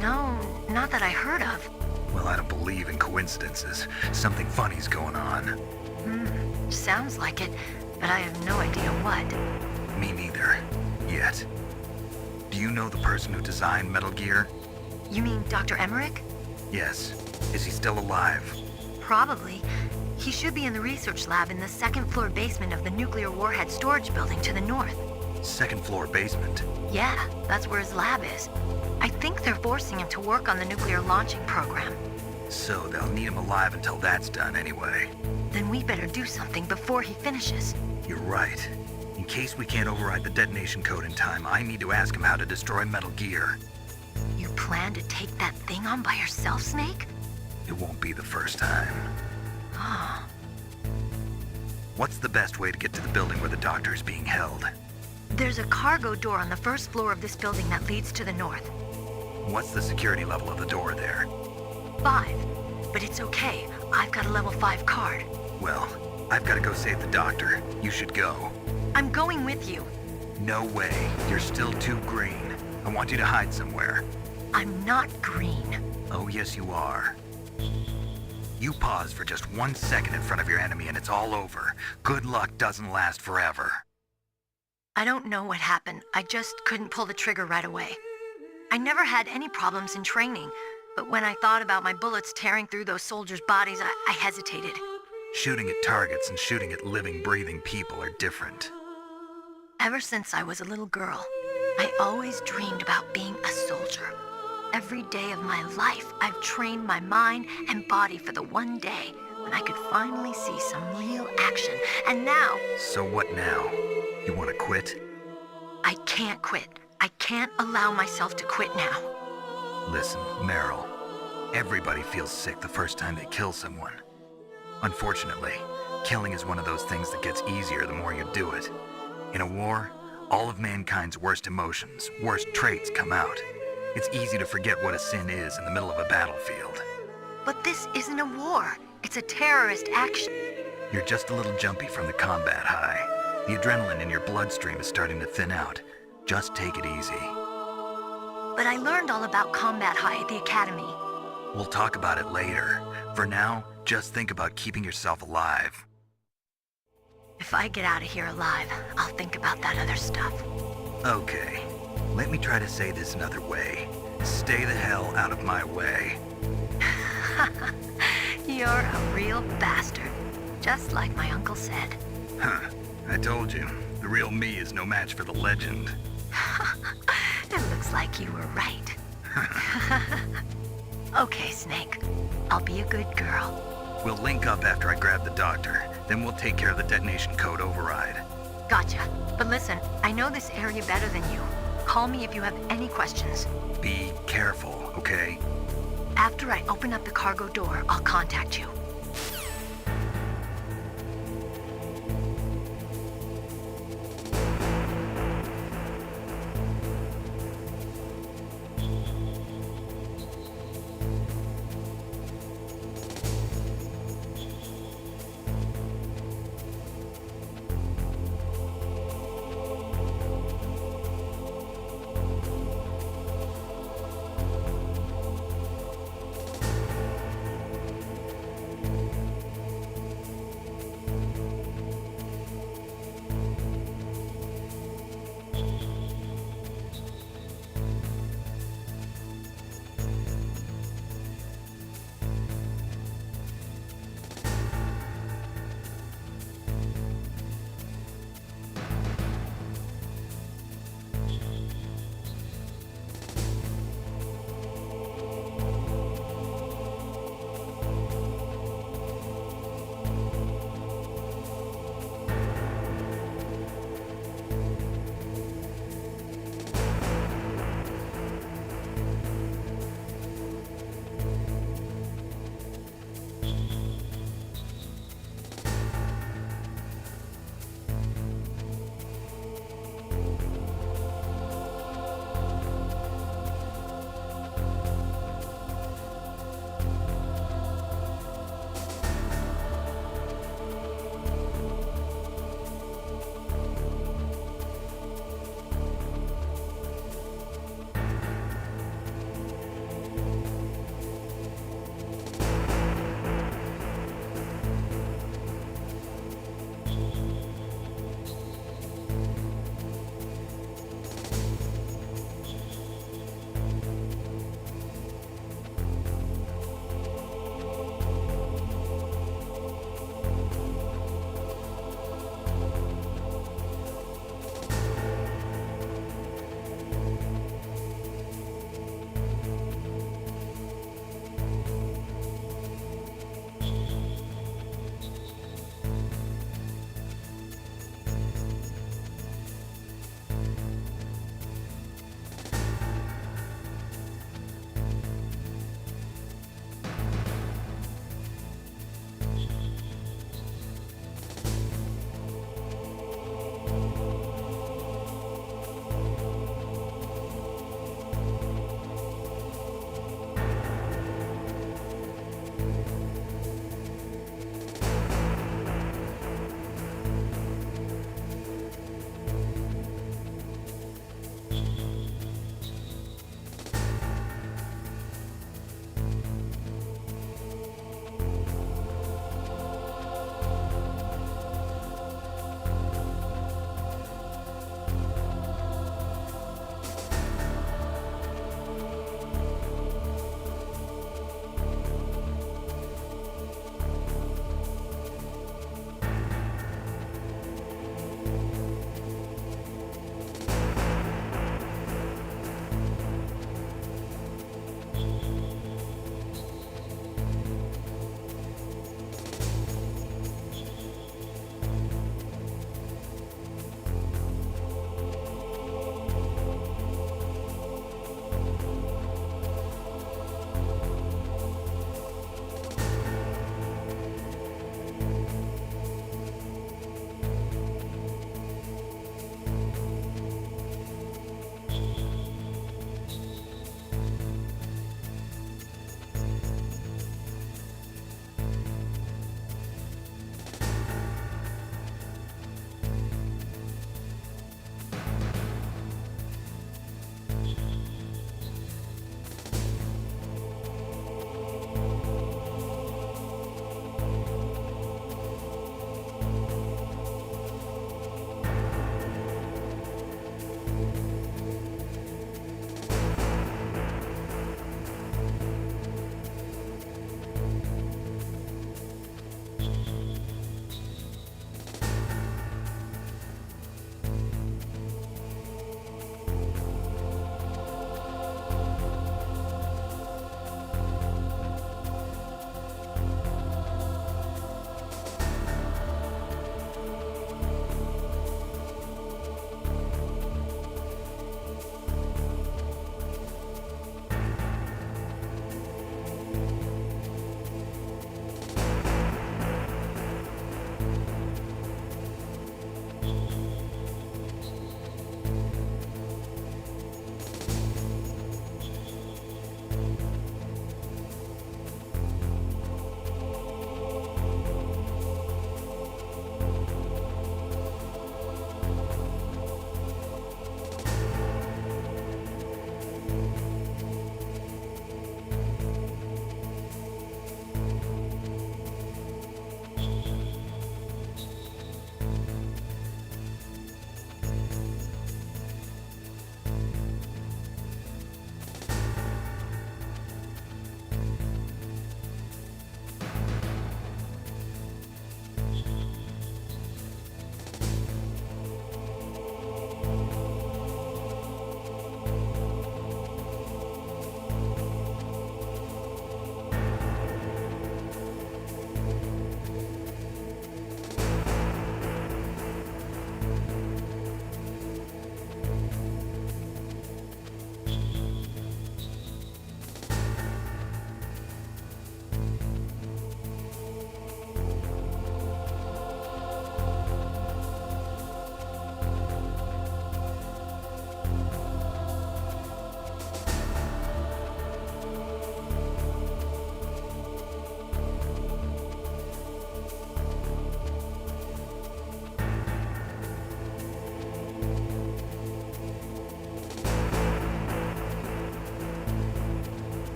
No, not that I heard of. Well, I don't believe in coincidences. Something funny's going on. Sounds like it, but I have no idea what. Me neither. Yet. Do you know the person who designed Metal Gear? You mean Dr. Emmerich? Yes. Is he still alive? Probably. He should be in the research lab in the second-floor basement of the nuclear warhead storage building to the north. Second-floor basement? Yeah, that's where his lab is. I think they're forcing him to work on the nuclear launching program. So they'll need him alive until that's done anyway. Then we better do something before he finishes. You're right. In case we can't override the detonation code in time, I need to ask him how to destroy Metal Gear. You plan to take that thing on by yourself, Snake? It won't be the first time. What's the best way to get to the building where the doctor is being held? There's a cargo door on the first floor of this building that leads to the north. What's the security level of the door there? 5. But it's okay. I've got a level 5 card. Well, I've got to go save the doctor. You should go. I'm going with you. No way. You're still too green. I want you to hide somewhere. I'm not green. Oh, yes, you are. You pause for just 1 second in front of your enemy and it's all over. Good luck doesn't last forever. I don't know what happened. I just couldn't pull the trigger right away. I never had any problems in training, but when I thought about my bullets tearing through those soldiers' bodies, I hesitated. Shooting at targets and shooting at living, breathing people are different. Ever since I was a little girl, I always dreamed about being a soldier. every day of my life, I've trained my mind and body for the one day when I could finally see some real action. And now... So what now? You want to quit? I can't quit. I can't allow myself to quit now. Listen, Meryl. Everybody feels sick the first time they kill someone. Unfortunately, killing is one of those things that gets easier the more you do it. In a war, all of mankind's worst emotions, worst traits come out. It's easy to forget what a sin is in the middle of a battlefield. But this isn't a war. It's a terrorist action. You're just a little jumpy from the combat high. The adrenaline in your bloodstream is starting to thin out. Just take it easy. But I learned all about combat high at the academy. We'll talk about it later. For now, just think about keeping yourself alive. If I get out of here alive, I'll think about that other stuff. Okay. Let me try to say this another way. Stay the hell out of my way. You're a real bastard. Just like my uncle said. Huh. I told you. The real me is no match for the legend. It looks like you were right. Okay, Snake. I'll be a good girl. We'll link up after I grab the doctor. Then we'll take care of the detonation code override. Gotcha. But listen, I know this area better than you. Call me if you have any questions. Be careful, okay? After I open up the cargo door, I'll contact you.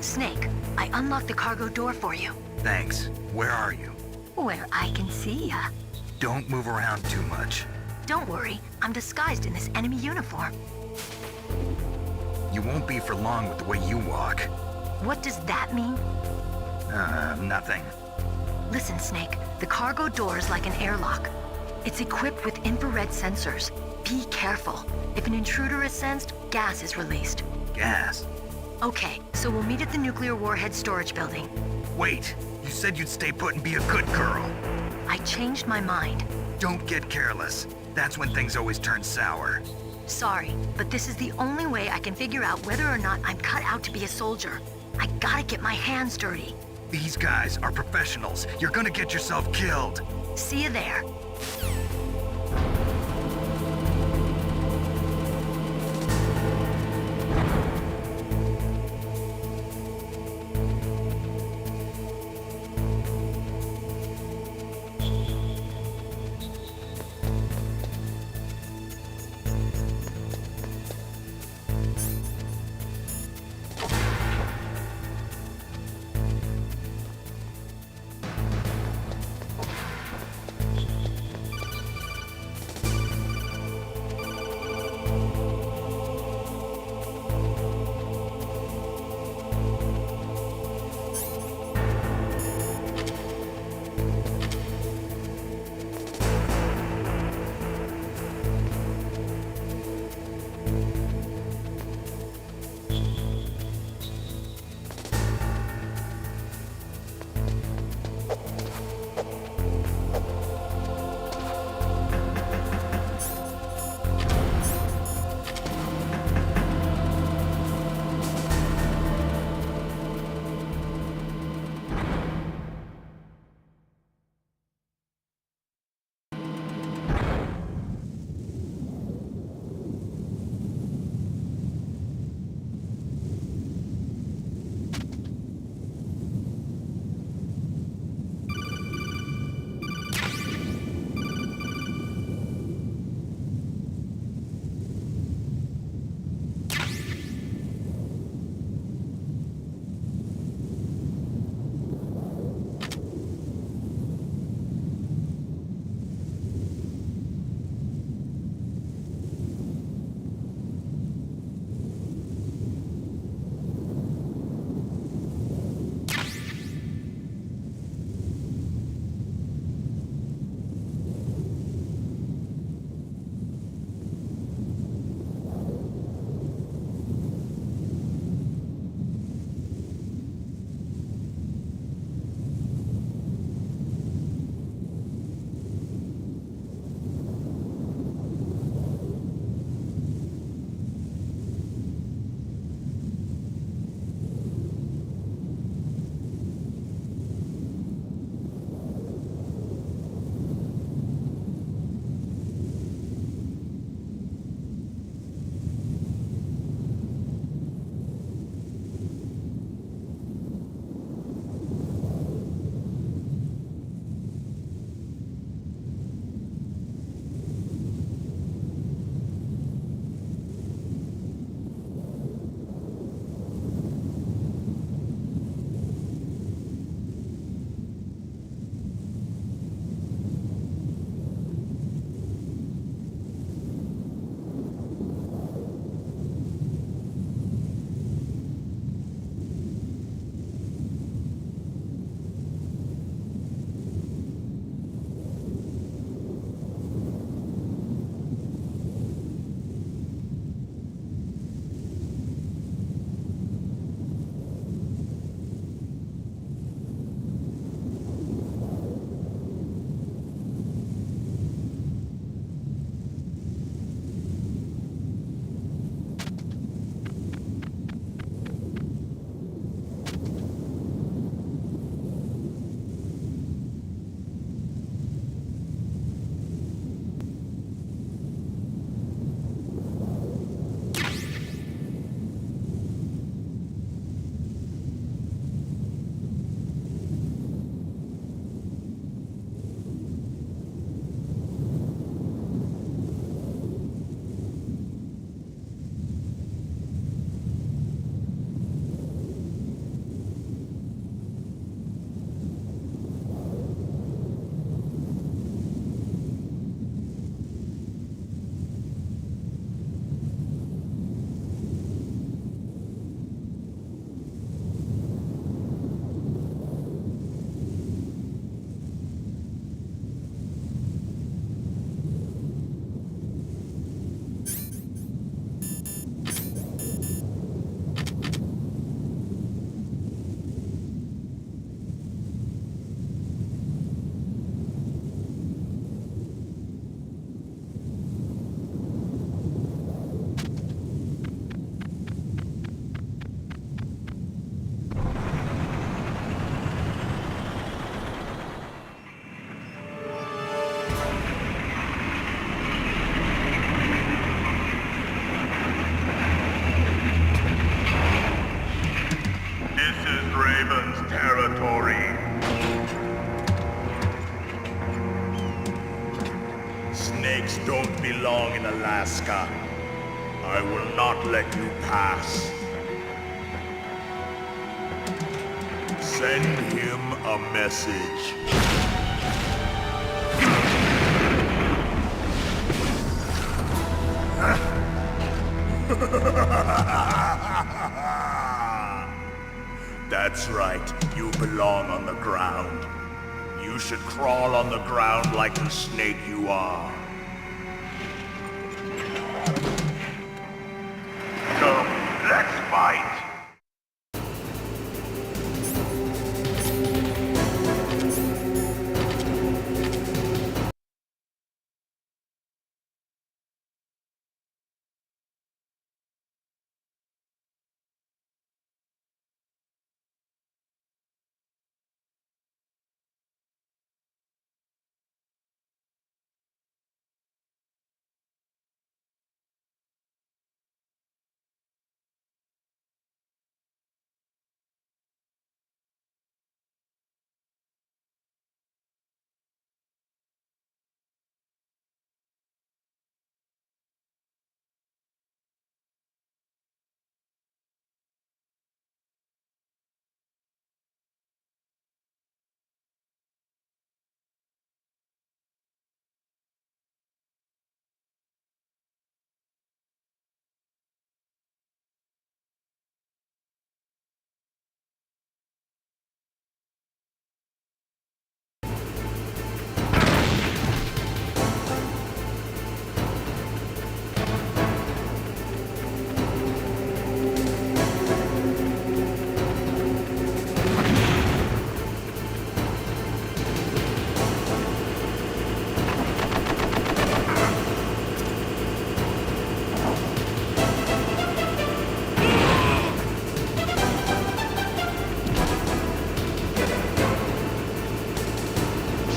Snake, I unlocked the cargo door for you. Thanks. Where are you? Where I can see ya. Don't move around too much. Don't worry, I'm disguised in this enemy uniform. You won't be for long with the way you walk. What does that mean? Nothing. Listen, Snake, the cargo door is like an airlock. It's equipped with infrared sensors. Be careful. If an intruder is sensed, gas is released. Gas? Okay, so we'll meet at the nuclear warhead storage building. Wait, you said you'd stay put and be a good girl. I changed my mind. Don't get careless. That's when things always turn sour. Sorry, but this is the only way I can figure out whether or not I'm cut out to be a soldier. I gotta get my hands dirty. These guys are professionals. You're gonna get yourself killed. See you there. Alaska. I will not let you pass. Send him a message. That's right, you belong on the ground. You should crawl on the ground like the snake you are. Come, let's fight!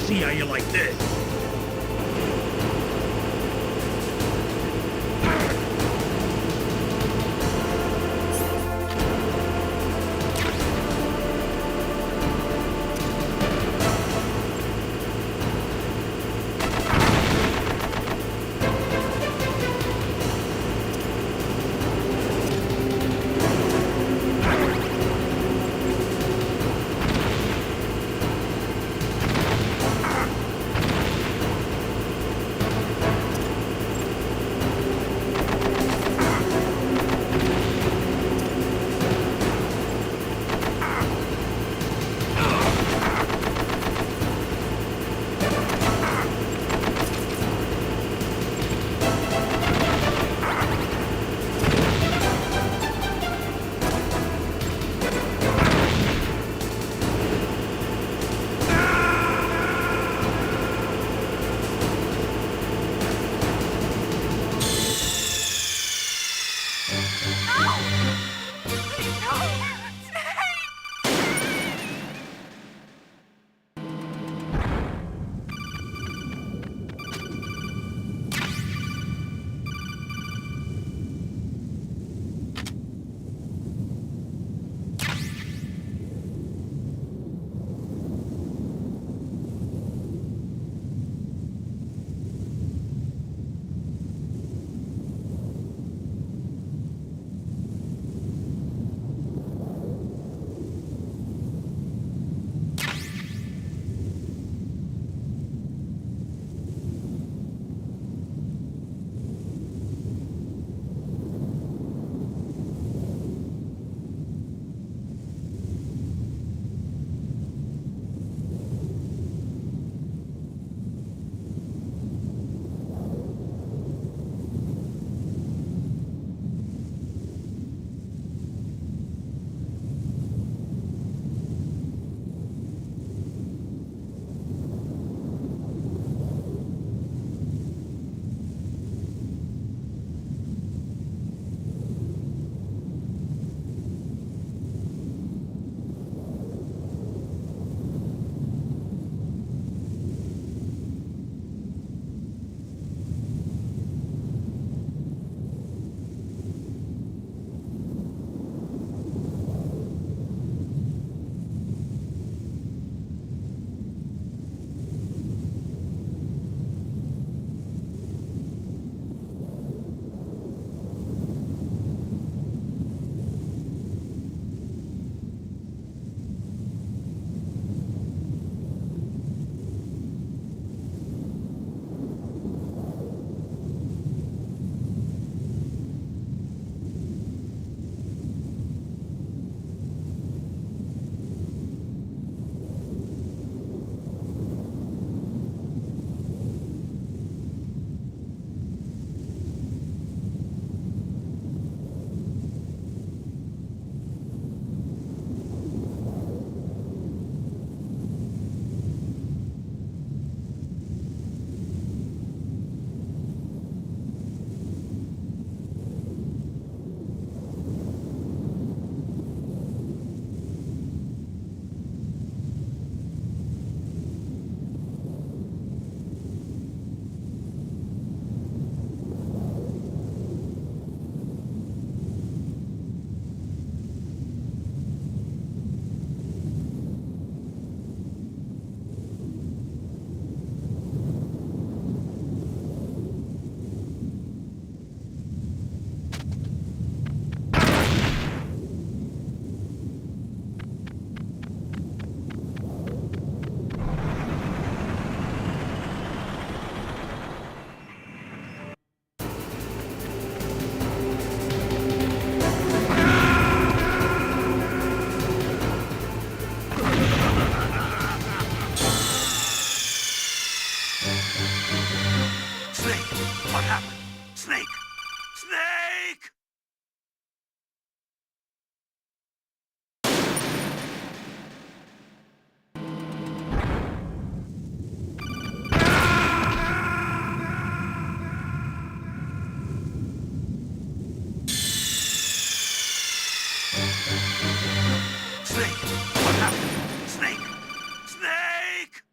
See how you like this. Snake! What happened? Snake! Snake!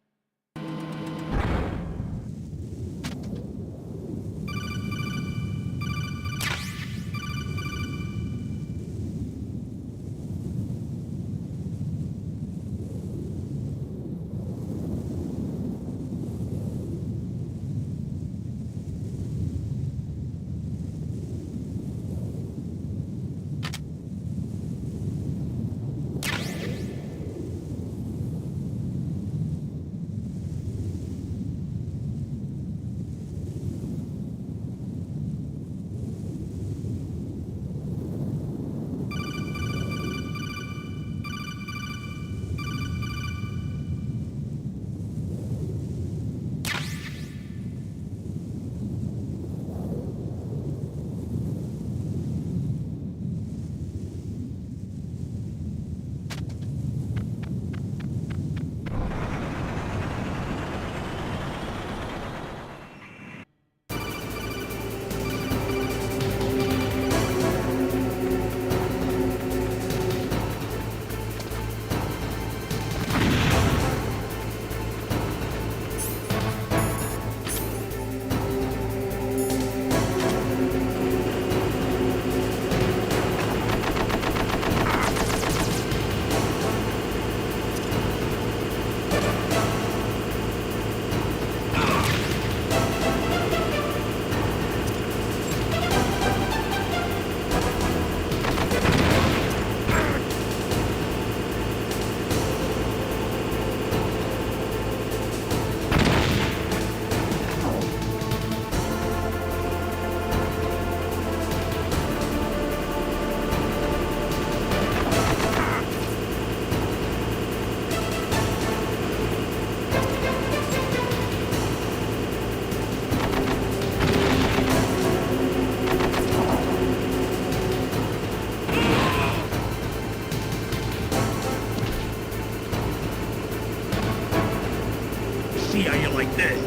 See how you like this?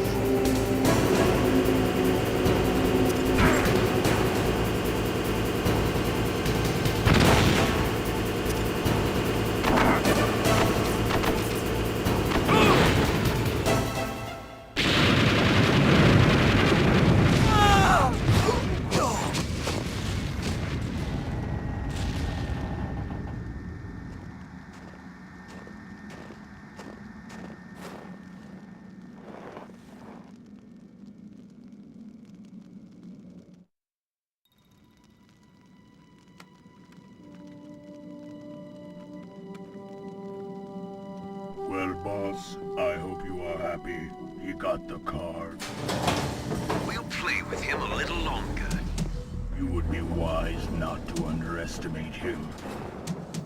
Well, boss, I hope you are happy. He got the card. We'll play with him a little longer. You would be wise not to underestimate him.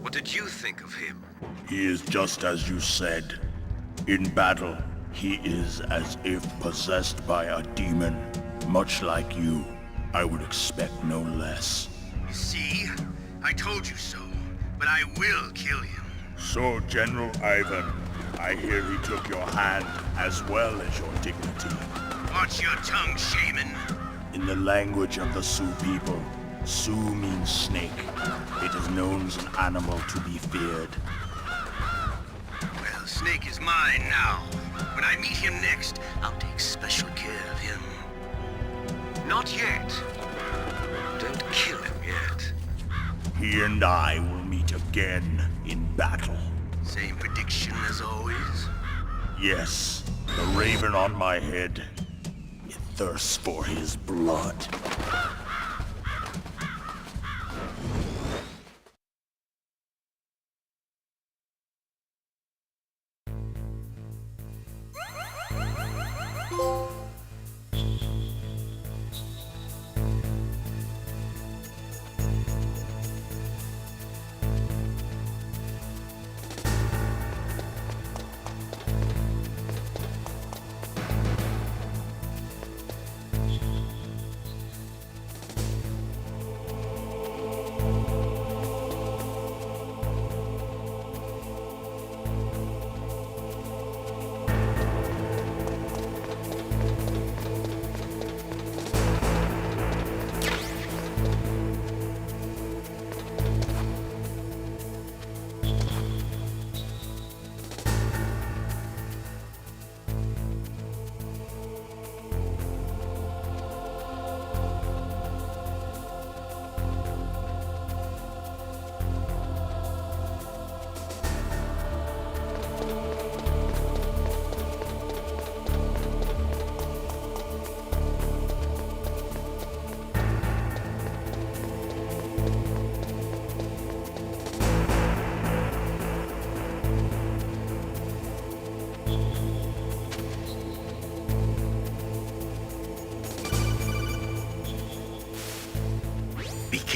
What did you think of him? He is just as you said. In battle, he is as if possessed by a demon. Much like you, I would expect no less. See? I told you so. But I will kill him. So, General Ivan, I hear he took your hand as well as your dignity. Watch your tongue, shaman. In the language of the Sioux people, Sioux means snake. It is known as an animal to be feared. Well, Snake is mine now. When I meet him next, I'll take special care of him. Not yet. Don't kill him yet. He and I will meet again in battle. Same prediction as always? Yes, the raven on my head. It thirsts for his blood.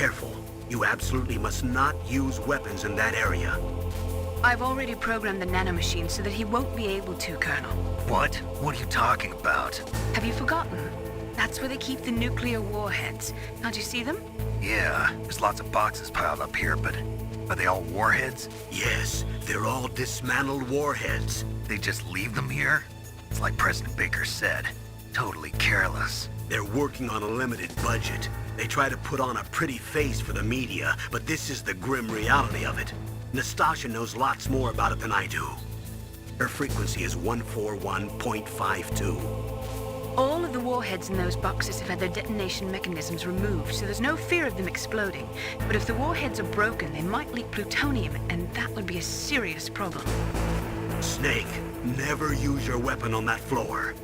careful. You absolutely must not use weapons in that area. I've already programmed the nanomachine so that he won't be able to, Colonel. What? What are you talking about? Have you forgotten? That's where they keep the nuclear warheads. Can't you see them? Yeah, there's lots of boxes piled up here, but are they all warheads? Yes, they're all dismantled warheads. They just leave them here? It's like President Baker said, totally careless. They're working on a limited budget. They try to put on a pretty face for the media, but this is the grim reality of it. Nastasha knows lots more about it than I do. Her frequency is 141.52. All of the warheads in those boxes have had their detonation mechanisms removed, so there's no fear of them exploding. But if the warheads are broken, they might leak plutonium, and that would be a serious problem. Snake, never use your weapon on that floor.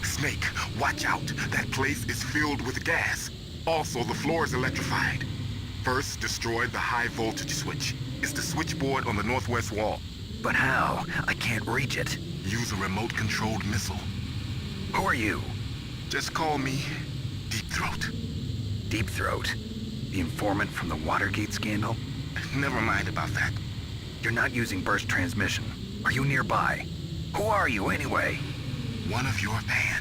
Snake, watch out. That place is filled with gas. Also, the floor is electrified. First, destroy the high voltage switch. It's the switchboard on the northwest wall. But how? I can't reach it. Use a remote-controlled missile. Who are you? Just call me Deep Throat. Deep Throat? The informant from the Watergate scandal? Never mind about that. You're not using burst transmission. Are you nearby? Who are you, anyway? One of your fans.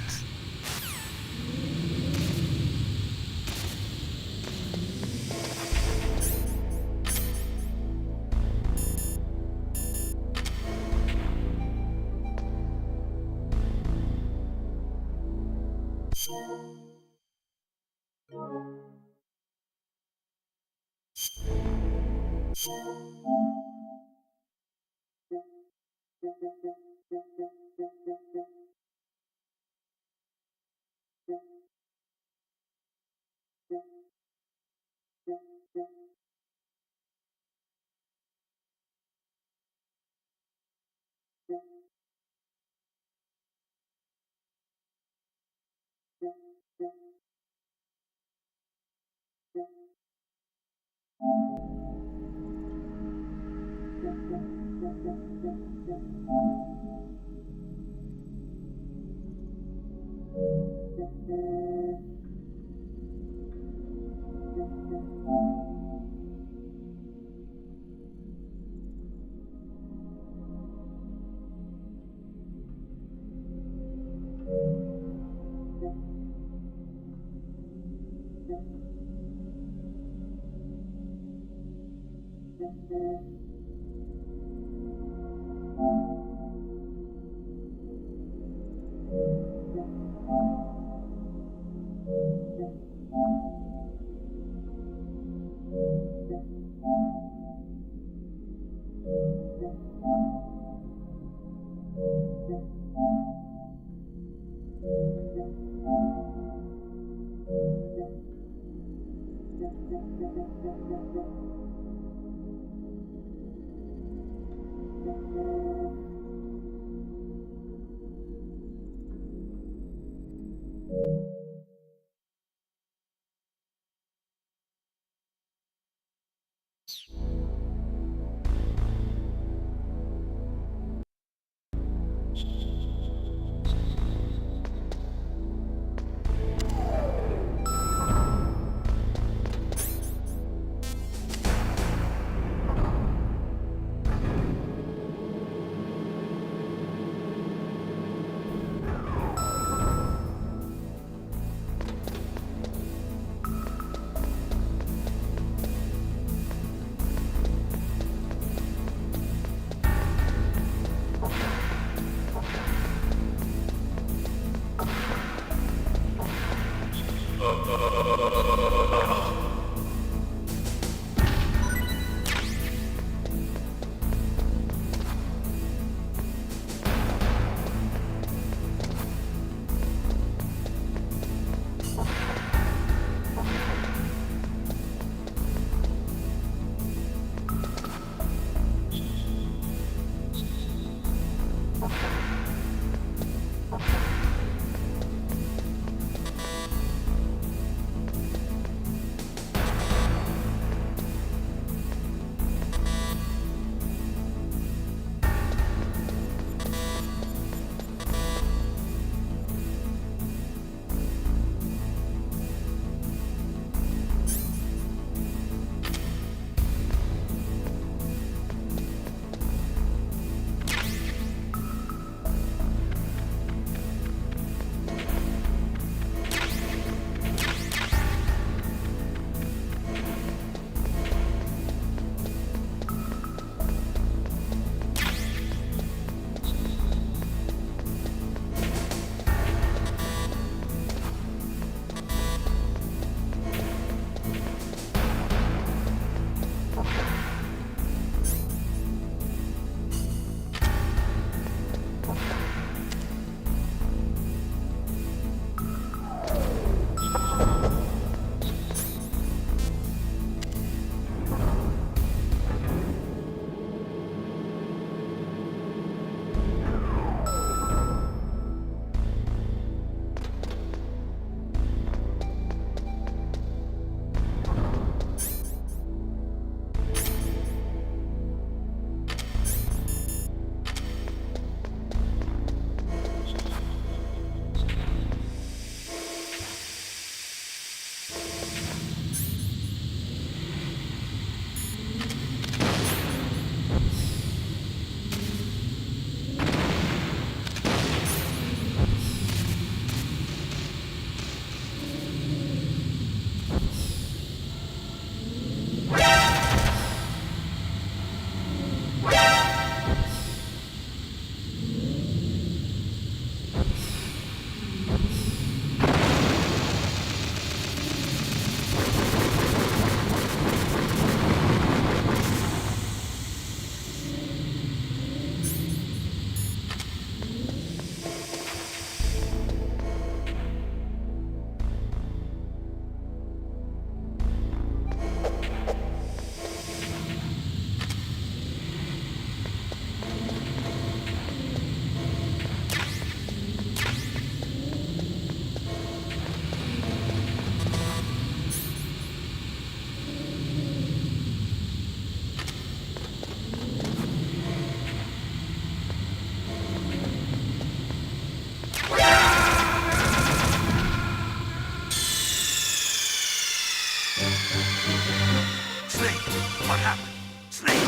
Snake!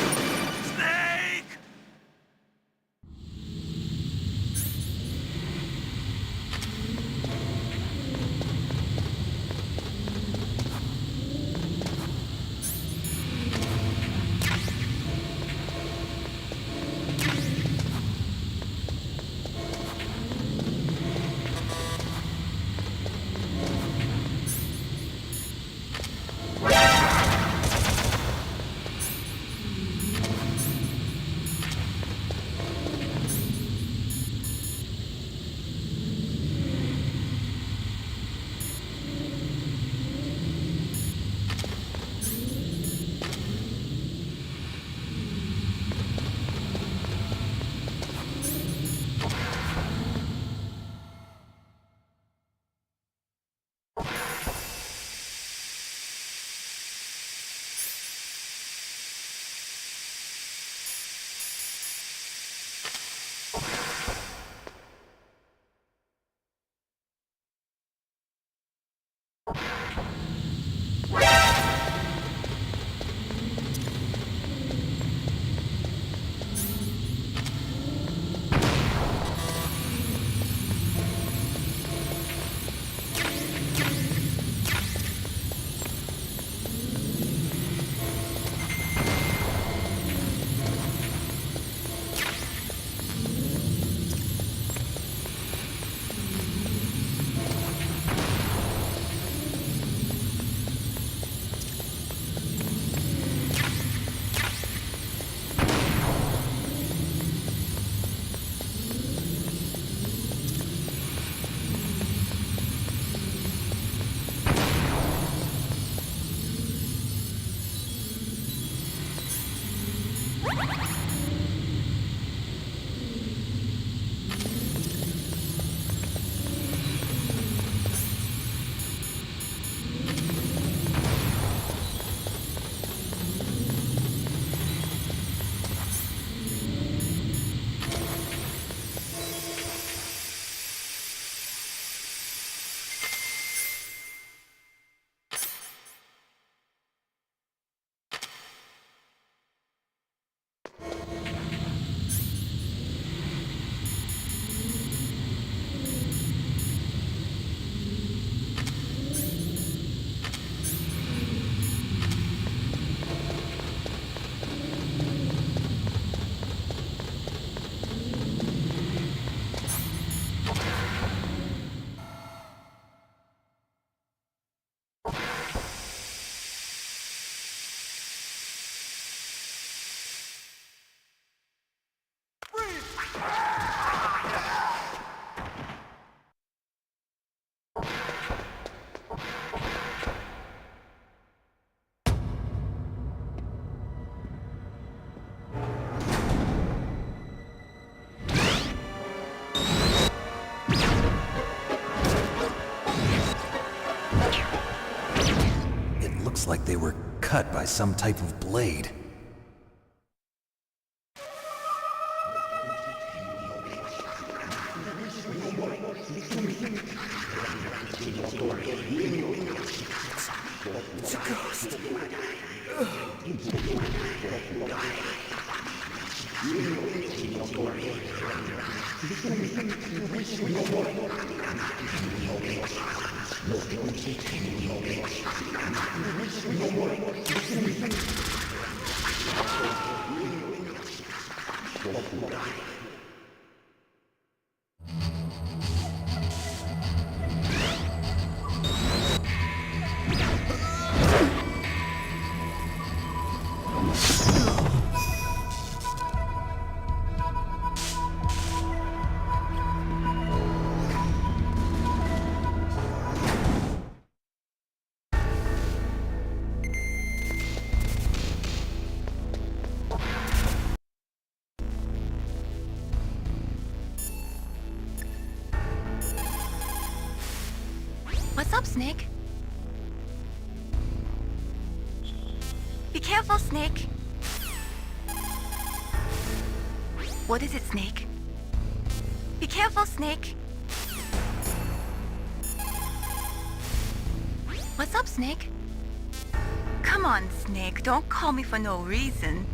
Like they were cut by some type of blade. It's a ghost. What's up, Snake? Be careful, Snake. What is it, Snake? Be careful, Snake. What's up, Snake? Come on, Snake. Don't call me for no reason.